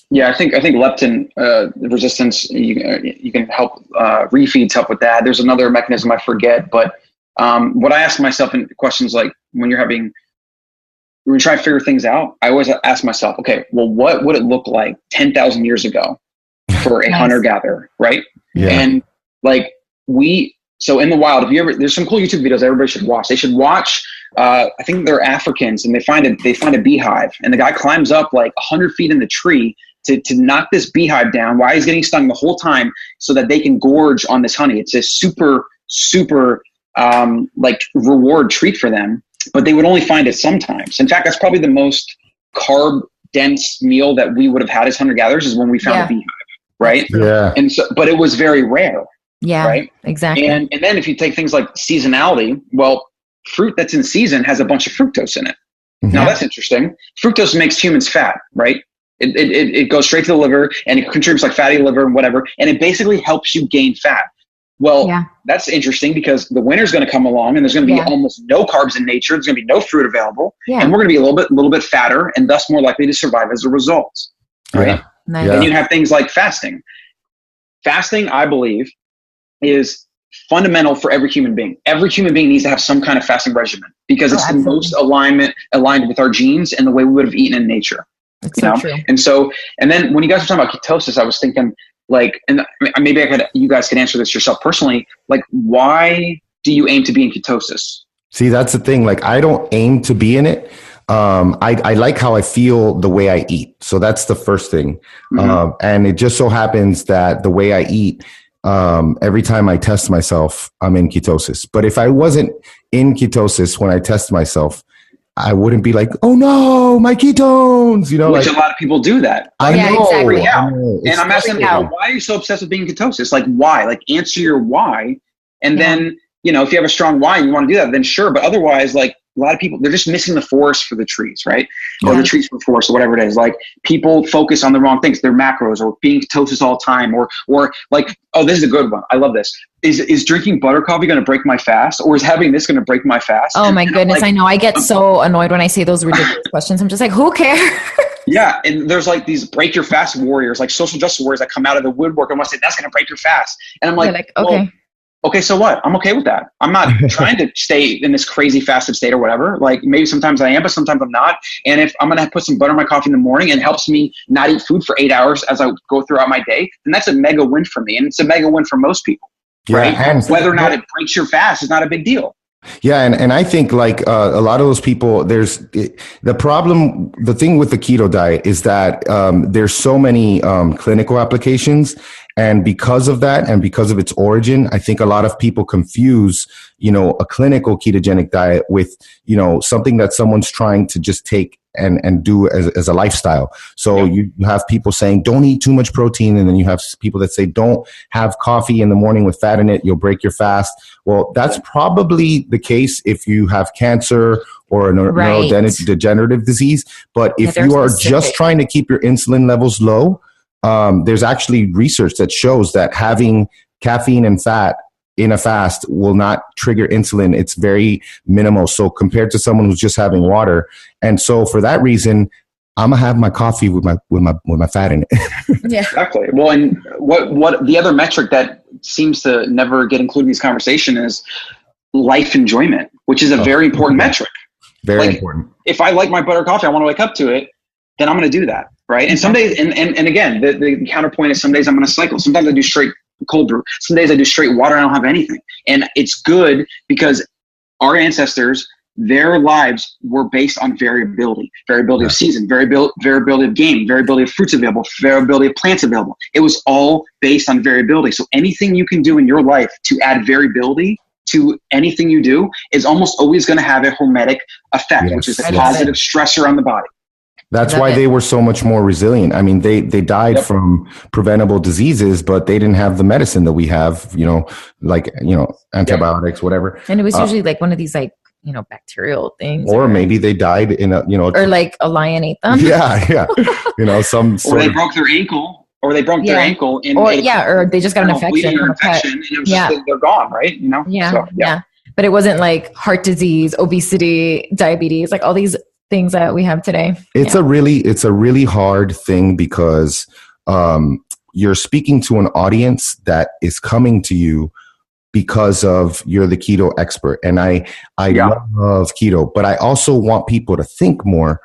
Yeah, I think leptin resistance, you can help refeeds help with that. There's another mechanism I forget, but what I ask myself in questions like when you're trying to figure things out, I always ask myself, okay, well, what would it look like 10,000 years ago for a hunter-gatherer, right?
Yeah.
And like so in the wild, there's some cool YouTube videos everybody should watch. They should watch, I think they're Africans, and they find a beehive, and the guy climbs up like 100 feet in the tree to knock this beehive down while he's getting stung the whole time so that they can gorge on this honey. It's a super, super like reward treat for them, but they would only find it sometimes. In fact, that's probably the most carb dense meal that we would have had as hunter-gatherers is when we found a beehive, right?
Yeah.
And so, but it was very rare.
Yeah,
right.
Exactly.
And then if you take things like seasonality, well, fruit that's in season has a bunch of fructose in it. Mm-hmm. Now that's interesting. Fructose makes humans fat, right? It goes straight to the liver and it contributes like fatty liver and whatever. And it basically helps you gain fat. Well, that's interesting because the winter's going to come along and there's going to be almost no carbs in nature. There's going to be no fruit available. Yeah. And we're going to be a little bit fatter and thus more likely to survive as a result. Right.
Yeah.
Nice.
And you have things like fasting. Fasting, I believe, is fundamental for every human being. Every human being needs to have some kind of fasting regimen because it's the most aligned with our genes and the way we would have eaten in nature.
That's so true.
And then when you guys were talking about ketosis, I was thinking like, and maybe you guys could answer this yourself personally. Like, why do you aim to be in ketosis?
See, that's the thing. Like, I don't aim to be in it. I like how I feel the way I eat. So that's the first thing. Mm-hmm. And it just so happens that the way I eat, every time I test myself, I'm in ketosis. But if I wasn't in ketosis when I test myself, I wouldn't be like, oh no, my ketones,
Which a lot of people do that.
I know.
Exactly.
Yeah.
And I'm asking them, why are you so obsessed with being in ketosis? Like, why? Like, answer your why. And then, if you have a strong why and you want to do that, then sure. But otherwise, like, a lot of people, they're just missing the forest for the trees, right? Or the trees for the forest or whatever it is. Like, people focus on the wrong things. Their macros or being ketosis all the time or like, oh, this is a good one. I love this. Is drinking butter coffee going to break my fast? Or is having this going to break my fast?
Oh my goodness. Like, I know. I get so annoyed when I say those ridiculous questions. I'm just like, who cares?
Yeah. And there's like these break your fast warriors, like social justice warriors that come out of the woodwork and want to say, that's going to break your fast. And I'm like,
okay.
Well, okay, so what? I'm okay with that. I'm not trying to stay in this crazy fasted state or whatever. Like maybe sometimes I am, but sometimes I'm not. And if I'm going to put some butter in my coffee in the morning and it helps me not eat food for 8 hours as I go throughout my day, then that's a mega win for me. And it's a mega win for most people, right?
And
whether or not it breaks your fast is not a big deal.
Yeah, and I think like a lot of those people, the problem. The thing with the keto diet is that there's so many clinical applications, and because of that, and because of its origin, I think a lot of people confuse, a clinical ketogenic diet with, something that someone's trying to just take and do as a lifestyle. So you have people saying, don't eat too much protein. And then you have people that say, don't have coffee in the morning with fat in it. You'll break your fast. Well, that's probably the case if you have cancer or a neurodegenerative disease. But if you are just trying to keep your insulin levels low, there's actually research that shows that having caffeine and fat in a fast will not trigger insulin. It's very minimal. So compared to someone who's just having water. And so for that reason, I'm gonna have my coffee with my fat in it.
Yeah, exactly. Well, and what the other metric that seems to never get included in these conversations is life enjoyment, which is a very important metric.
Very important.
If I like my butter coffee, I want to wake up to it, then I'm going to do that. Right. And some days, and again, the counterpoint is some days I'm going to cycle. Sometimes I do straight cold brew. Some days I do straight water. I don't have anything. And it's good because our ancestors, their lives were based on variability of season, variability of game, variability of fruits available, variability of plants available. It was all based on variability. So anything you can do in your life to add variability to anything you do is almost always going to have a hormetic effect, which is a positive stressor on the body.
That's why they were so much more resilient. I mean, they died from preventable diseases, but they didn't have the medicine that we have, antibiotics, whatever.
And it was usually like one of these bacterial things.
Or maybe they died in
or like a lion ate them.
Yeah.
Or they broke their ankle. Or they
they just got an infection from a pet.
And it was just, they're gone, right?
Yeah. But it wasn't like heart disease, obesity, diabetes, like all these things that we have today.
It's a really hard thing because you're speaking to an audience that is coming to you because of you're the keto expert. And I love keto, but I also want people to think more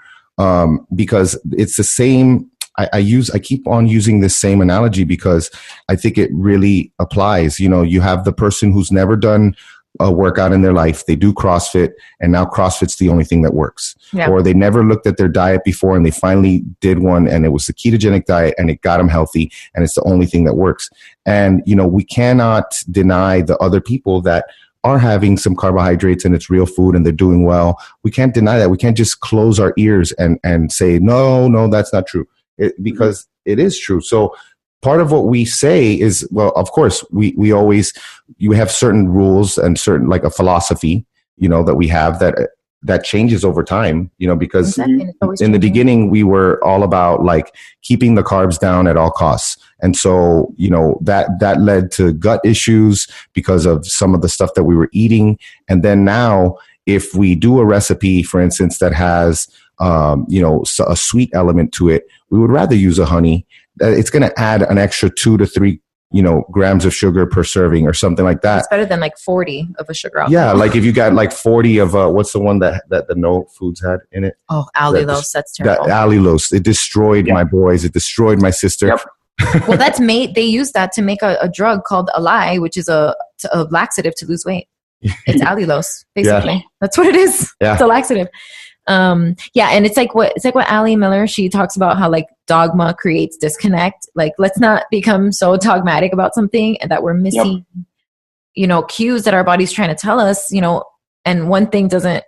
because it's the same. I keep on using this same analogy because I think it really applies. You have the person who's never done a workout in their life. They do CrossFit and now CrossFit's the only thing that works. Yeah. Or they never looked at their diet before and they finally did one and it was the ketogenic diet and it got them healthy and it's the only thing that works. And, we cannot deny the other people that are having some carbohydrates and it's real food and they're doing well. We can't deny that. We can't just close our ears and say, no, that's not true. Because it is true. So part of what we say is, well, of course, you have certain rules and certain like a philosophy, that we have that changes over time, because in the beginning we were all about like keeping the carbs down at all costs. And so, that led to gut issues because of some of the stuff that we were eating. And then now if we do a recipe, for instance, that has, a sweet element to it, we would rather use a honey. It's going to add an extra 2 to 3, grams of sugar per serving or something like that.
It's better than like 40 of a sugar alcohol.
Yeah, like if you got like 40 of what's the one that the No Foods had in it?
Oh, allulose. That's terrible.
That allulose. It destroyed my boys. It destroyed my sister.
Yep. Well, they use that to make a drug called Alai, which is a laxative to lose weight. It's allulose, basically. Yeah. That's what it is. Yeah. It's a laxative. And it's like what Ali Miller, she talks about how like dogma creates disconnect. Like, let's not become so dogmatic about something and that we're missing, cues that our body's trying to tell us, and one thing is not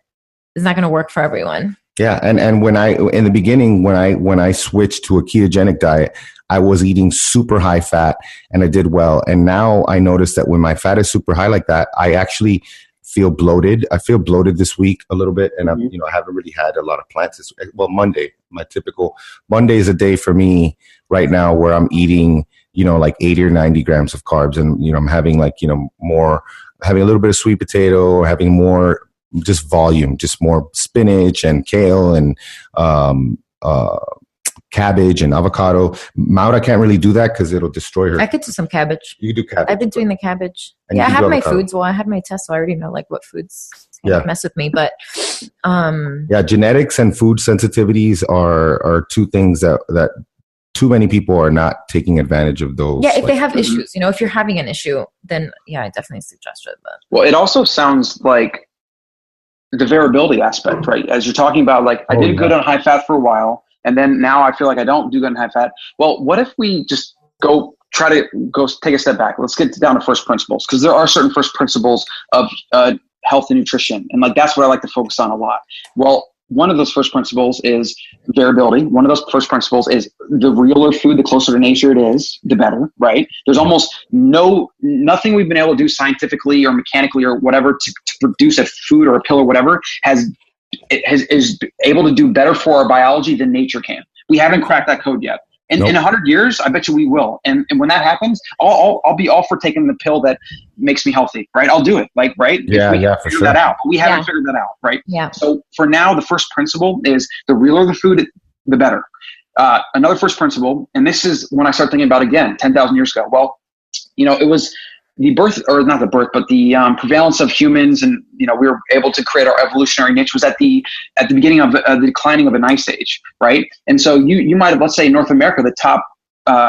going to work for everyone.
Yeah. And in the beginning, when I switched to a ketogenic diet, I was eating super high fat and I did well. And now I notice that when my fat is super high like that, I actually feel bloated. I feel bloated this week a little bit. And I haven't really had a lot of plants. Monday, my typical Monday is a day for me right now where I'm eating, like 80 or 90 grams of carbs. And, I'm having having a little bit of sweet potato or having more just volume, just more spinach and kale and, cabbage and avocado. Maura can't really do that because it'll destroy her.
I could do some cabbage.
You could do cabbage.
I've been doing the cabbage. I have my foods. Well, I had my test, so I already know like what foods mess with me. But
genetics and food sensitivities are two things that too many people are not taking advantage of those.
Yeah, if they have issues, if you're having an issue, then I definitely suggest it. But
well, it also sounds like the variability aspect, right? As you're talking about, like, I did good on high fat for a while, and then now I feel like I don't do good on high fat. Well, what if we just try to take a step back? Let's get down to first principles, because there are certain first principles of health and nutrition, and like that's what I like to focus on a lot. Well, one of those first principles is variability. One of those first principles is the realer food, the closer to nature it is, the better, right? There's almost nothing we've been able to do scientifically or mechanically or whatever to produce a food or a pill or whatever is able to do better for our biology than nature can. We haven't cracked that code yet. And in 100 years, I bet you we will. And when that happens, I'll be all for taking the pill that makes me healthy, right? I'll do it, like, right?
Yeah,
if we
for
figure
sure.
that out. But we haven't figured that out, right?
Yeah.
So for now, the first principle is the realer the food, the better. Another first principle, and this is when I start thinking about, again, 10,000 years ago. Well, it was the prevalence of humans, and we were able to create our evolutionary niche was at the beginning of the declining of an ice age, right? And so you might have, let's say, North America, the top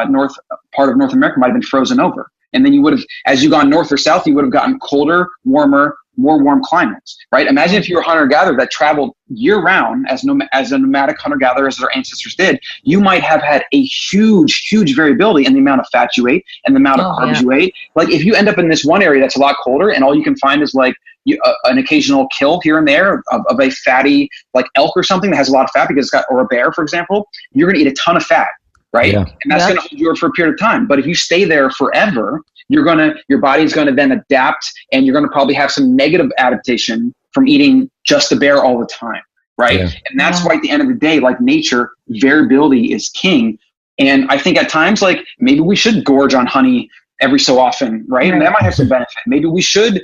north part of North America might have been frozen over, and then you would have, as you gone north or south, you would have gotten colder, warmer, more warm climates, right? Imagine if you were a hunter-gatherer that traveled year-round as a nomadic hunter-gatherer, as their ancestors did. You might have had a huge variability in the amount of fat you ate and the amount of carbs you ate. Like, if you end up in this one area that's a lot colder and all you can find is like an occasional kill here and there of a fatty, like elk or something that has a lot of fat because it's got, or a bear, for example, you're going to eat a ton of fat, right? Yeah. And that's going to hold you for a period of time. But if you stay there forever, your body's going to then adapt, and you're going to probably have some negative adaptation from eating just a bear all the time, right? Yeah. And that's why at the end of the day, like nature, variability is king. And I think at times, like, maybe we should gorge on honey every so often, right? And that might have some benefit. Maybe we should,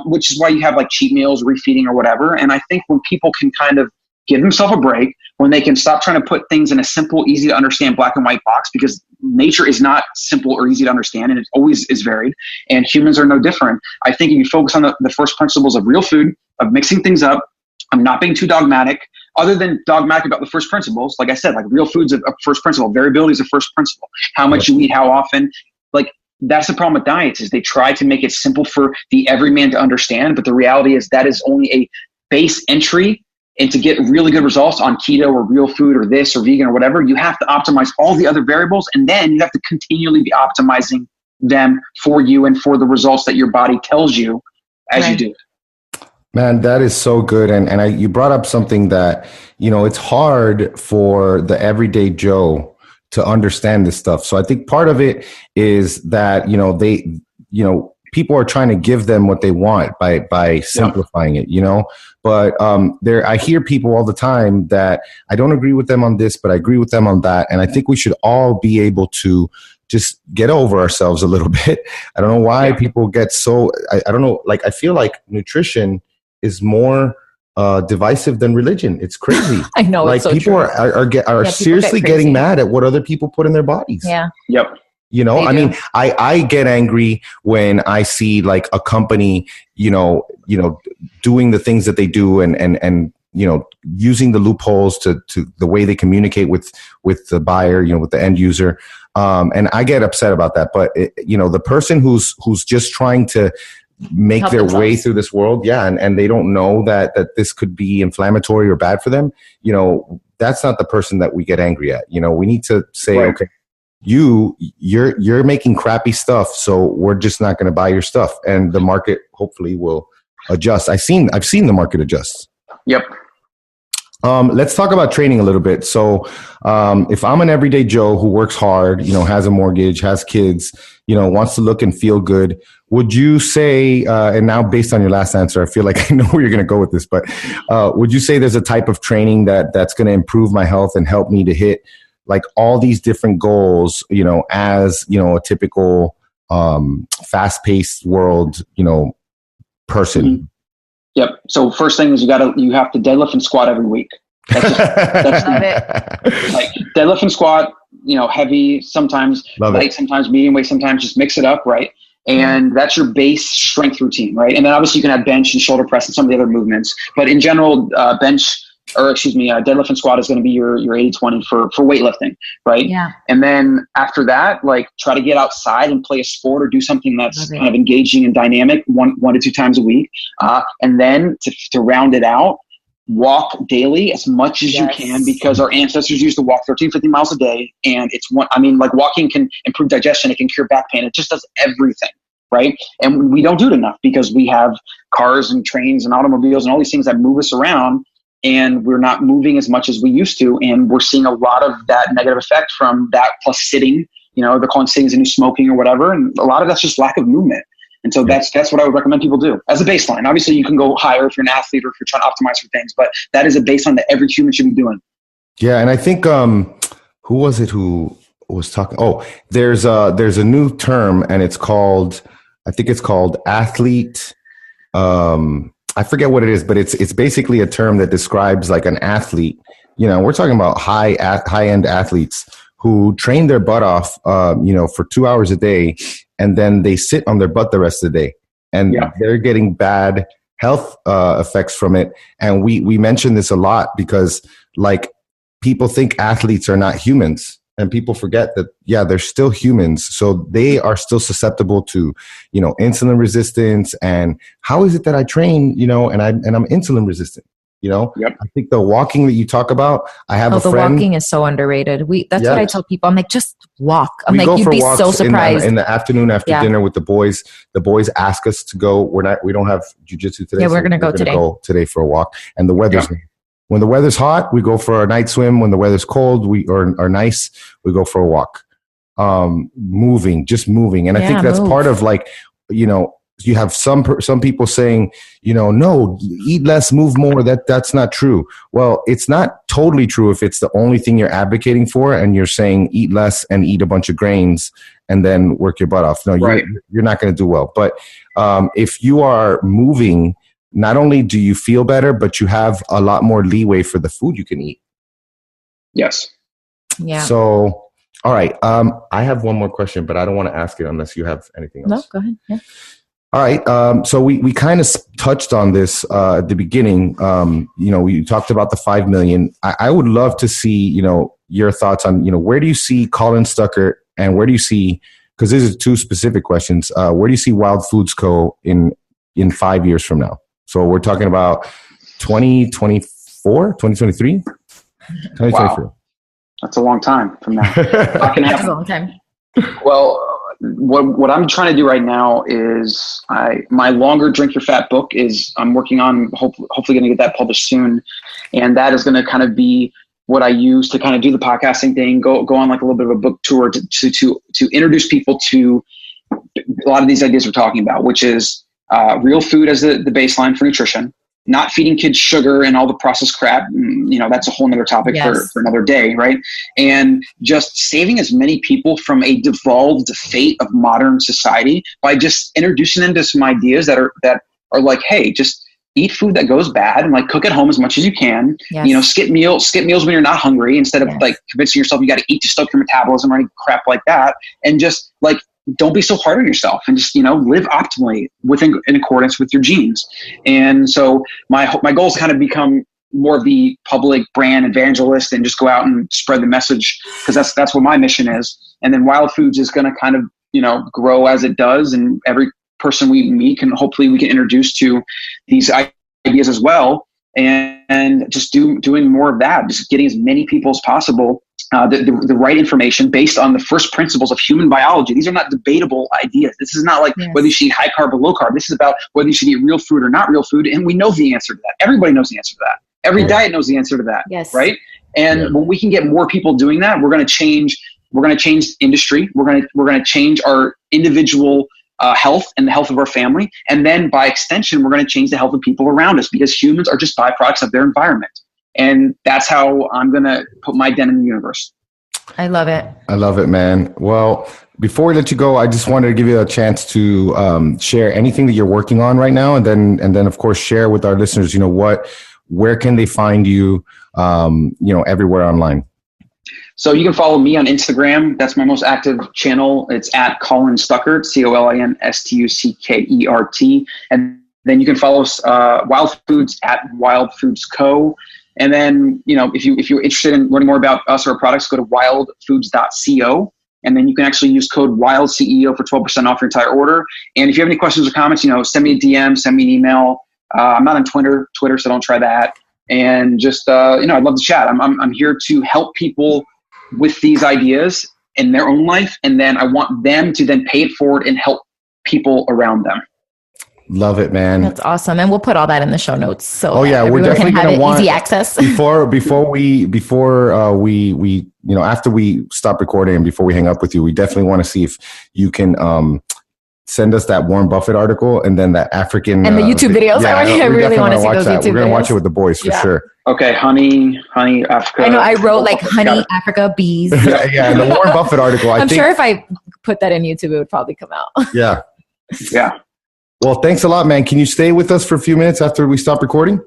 which is why you have like cheat meals, refeeding, or whatever. And I think when people can kind of give themselves a break, when they can stop trying to put things in a simple, easy to understand black and white box, because nature is not simple or easy to understand, and it always is varied, and humans are no different. I think if you focus on the first principles of real food, of mixing things up, I'm not being too dogmatic, other than dogmatic about the first principles. Like I said, like real food's a first principle, variability is a first principle. How much you eat, how often, like, that's the problem with diets, is they try to make it simple for the everyman to understand, but the reality is that is only a base entry. And to get really good results on keto or real food or this or vegan or whatever, you have to optimize all the other variables, and then you have to continually be optimizing them for you and for the results that your body tells you as you do it.
Man, that is so good. And you brought up something that, it's hard for the everyday Joe to understand this stuff. So I think part of it is that, people are trying to give them what they want by simplifying it, but I hear people all the time that I don't agree with them on this, but I agree with them on that. And I think we should all be able to just get over ourselves a little bit. I don't know why people get so, I don't know, like, I feel like nutrition is more divisive than religion. It's crazy.
I know.
Like,
it's so
people
true.
are seriously getting mad at what other people put in their bodies.
Yeah.
Yep.
I mean, I get angry when I see like a company, doing the things that they do and using the loopholes to the way they communicate with the buyer, with the end user. And I get upset about that. But the person who's just trying to make their way through this world, and they don't know that this could be inflammatory or bad for them, that's not the person that we get angry at. We need to say, okay, you're making crappy stuff, so we're just not going to buy your stuff, and the market hopefully will adjust. I've seen the market adjust.
Yep.
Let's talk about training a little bit. So if I'm an everyday Joe who works hard, has a mortgage, has kids, wants to look and feel good, would you say, and now based on your last answer, I feel like I know where you're going to go with this, but would you say there's a type of training that's going to improve my health and help me to hit like all these different goals, as, a typical fast-paced world, person?
Mm-hmm. Yep. So first thing is you have to deadlift and squat every week. That's like deadlift and squat, heavy, sometimes light, sometimes medium weight, sometimes just mix it up, right? And that's your base strength routine, right? And then obviously you can have bench and shoulder press and some of the other movements, but in general, bench deadlift and squat is going to be your 80-20 for weightlifting, right?
Yeah.
And then after that, like try to get outside and play a sport or do something that's kind of engaging and dynamic 1 to 2 times a week. And then to round it out, walk daily as much as you can, because our ancestors used to walk 13-15 miles a day. And walking can improve digestion. It can cure back pain. It just does everything. Right. And we don't do it enough because we have cars and trains and automobiles and all these things that move us around, and we're not moving as much as we used to. And we're seeing a lot of that negative effect from that, plus sitting. They're calling sitting the new smoking or whatever. And a lot of that's just lack of movement. And so that's what I would recommend people do as a baseline. Obviously, you can go higher if you're an athlete or if you're trying to optimize for things, but that is a baseline that every human should be doing. Yeah.
And I think, who was it who was talking? Oh, there's a new term, and it's called athlete. I forget what it is, but it's basically a term that describes like an athlete. We're talking about high end athletes who train their butt off, for 2 hours a day, and then they sit on their butt the rest of the day, and they're getting bad health effects from it. And we mention this a lot because like people think athletes are not humans. And people forget that, they're still humans. So they are still susceptible to, insulin resistance. And how is it that I train, and I'm insulin resistant, I think the walking that you talk about, I have a friend.
The walking is so underrated. That's what I tell people. I'm like, just walk. You'd be so surprised.
In the afternoon after dinner with the boys. The boys ask us to go. We don't have jujitsu today.
Yeah, we're going to go today
for a walk. And the weather's when the weather's hot, we go for a night swim. When the weather's cold, or nice, we go for a walk. Just moving. And I think that's part of like, you have some people saying, no, eat less, move more. That's not true. Well, it's not totally true if it's the only thing you're advocating for, and you're saying eat less and eat a bunch of grains and then work your butt off. No, you're not going to do well. But if you are moving, not only do you feel better, but you have a lot more leeway for the food you can eat.
Yes.
Yeah.
So, all right. I have one more question, but I don't want to ask it unless you have anything else.
No, go ahead. Yeah.
All right. So we kind of touched on this at the beginning. We talked about the 5 million. I would love to see, your thoughts on, where do you see Colin Stuckert, and where do you see, because these are two specific questions. Where do you see Wild Foods Co. in 5 years from now? So we're talking about 2024, 2023? 2023.
Wow. That's a long time from now.
That's a long time.
Well, what I'm trying to do right now is my longer Drink Your Fat book is I'm working on, hopefully going to get that published soon. And that is going to kind of be what I use to kind of do the podcasting thing, go on like a little bit of a book tour to introduce people to a lot of these ideas we're talking about, which is real food as the baseline for nutrition, not feeding kids sugar and all the processed crap. That's a whole nother topic for another day, right? And just saving as many people from a devolved fate of modern society by just introducing them to some ideas that are like, hey, just eat food that goes bad and like cook at home as much as you can. Yes. Skip meals when you're not hungry, instead of like convincing yourself you got to eat to stoke your metabolism or any crap like that. And just like, don't be so hard on yourself, and just, live optimally in accordance with your genes. And so my goal is to kind of become more of the public brand evangelist and just go out and spread the message, because that's what my mission is. And then Wild Foods is going to kind of, grow as it does. And every person we meet hopefully we can introduce to these ideas as well. And just doing more of that, just getting as many people as possible the right information based on the first principles of human biology. These are not debatable ideas. This is not like whether you should eat high carb or low carb. This is about whether you should eat real food or not real food. And we know the answer to that. Everybody knows the answer to that. Every diet knows the answer to that.
Yes.
Right. And when we can get more people doing that, we're going to change industry. We're going to change our individual health and the health of our family. And then by extension, we're going to change the health of people around us, because humans are just byproducts of their environment. And that's how I'm going to put my dent in the universe.
I love it.
I love it, man. Well, before we let you go, I just wanted to give you a chance to share anything that you're working on right now. And then of course, share with our listeners, where can they find you, everywhere online?
So you can follow me on Instagram. That's my most active channel. It's at Colin Stuckert, ColinStuckert. And then you can follow us, Wild Foods at Wild Foods Co. And then, if you're interested in learning more about us or our products, go to wildfoods.co. And then you can actually use code WILDCEO for 12% off your entire order. And if you have any questions or comments, send me a DM, send me an email. I'm not on Twitter, so don't try that. And just, I'd love to chat. I'm here to help people with these ideas in their own life. And then I want them to then pay it forward and help people around them.
Love it, man.
That's awesome. And we'll put all that in the show notes. So
we're definitely going to want
easy access.
before we after we stop recording and before we hang up with you, we definitely want to see if you can send us that Warren Buffett article and then that African
and the YouTube videos.
Yeah,
I really want to see those
that.
YouTube
We're going to watch
videos.
it with the boys for sure.
Okay, honey, Africa.
I know. I wrote like honey, Africa, bees.
Yeah, and the Warren Buffett article.
I'm sure if I put that in YouTube, it would probably come out.
Yeah.
Yeah.
Well, thanks a lot, man. Can you stay with us for a few minutes after we stop recording?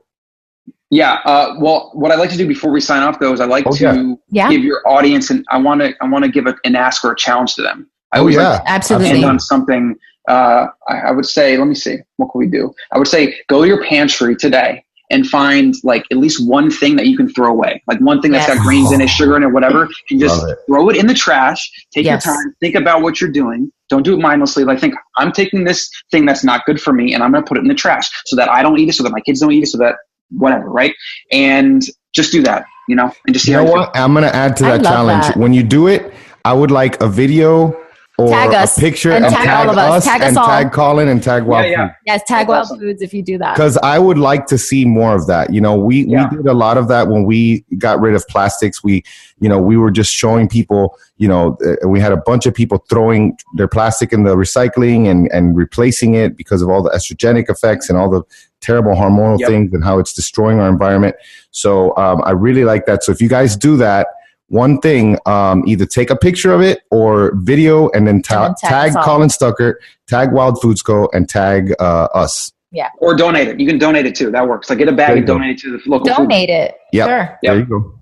Yeah. Well, what I'd like to do before we sign off, though, is I'd like to give your audience, and I want to give an ask or a challenge to them. I always like to
absolutely
end on something. I would say, let me see, what can we do? I would say, go to your pantry today and find like at least one thing that you can throw away, like one thing that's got grains in it, sugar in it, whatever, and just throw it in the trash. Take your time, think about what you're doing. Don't do it mindlessly. Like, think, I'm taking this thing that's not good for me and I'm going to put it in the trash so that I don't eat it, so that my kids don't eat it, so that whatever, right? And just do that, and just see how you feel.
I'm going to add to that challenge. That. When you do it, I would like a video or
tag us,
a picture
and tag all of us. Tag us
and
all.
Tag Colin and tag Wild Foods.
Yes, tag Wild Foods if you do that.
Because I would like to see more of that. We did a lot of that when we got rid of plastics. We were just showing people, we had a bunch of people throwing their plastic in the recycling and replacing it because of all the estrogenic effects and all the terrible hormonal things and how it's destroying our environment. So I really like that. So if you guys do that, one thing, either take a picture of it or video and then tag Colin Stuckert, tag Wild Foods Co., and tag us.
Yeah.
Or donate it. You can donate it too. That works. Like, get a bag and donate it to the local
Donate it.
Yeah.
Sure.
There you go.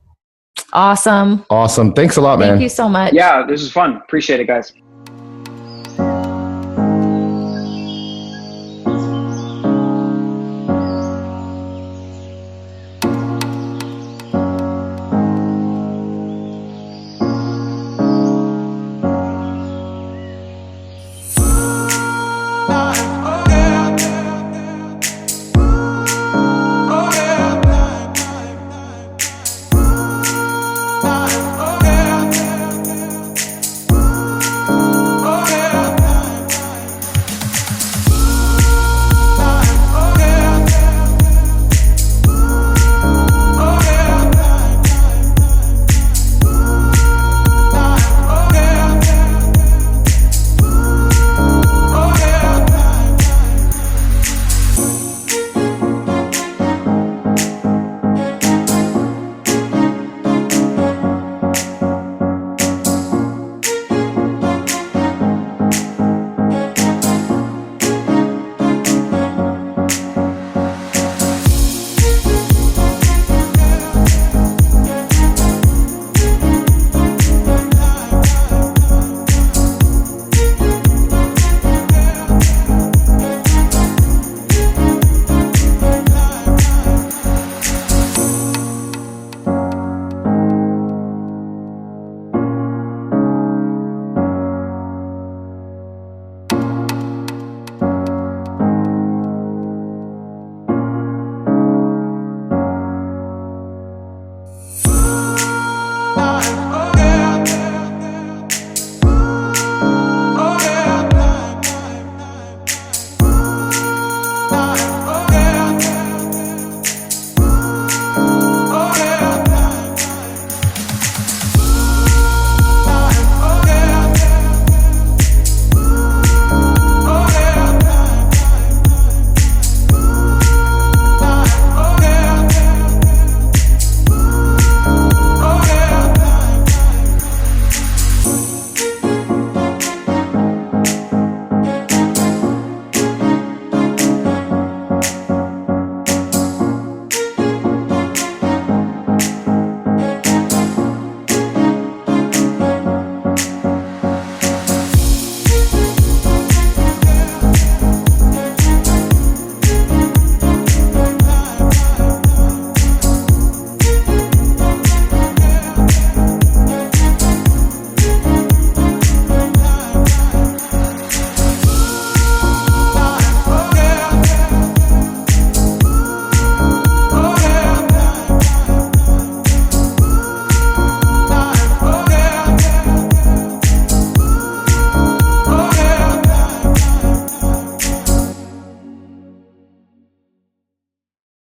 Awesome.
Awesome. Thanks a lot, man.
Thank you so much.
Yeah, this is fun. Appreciate it, guys.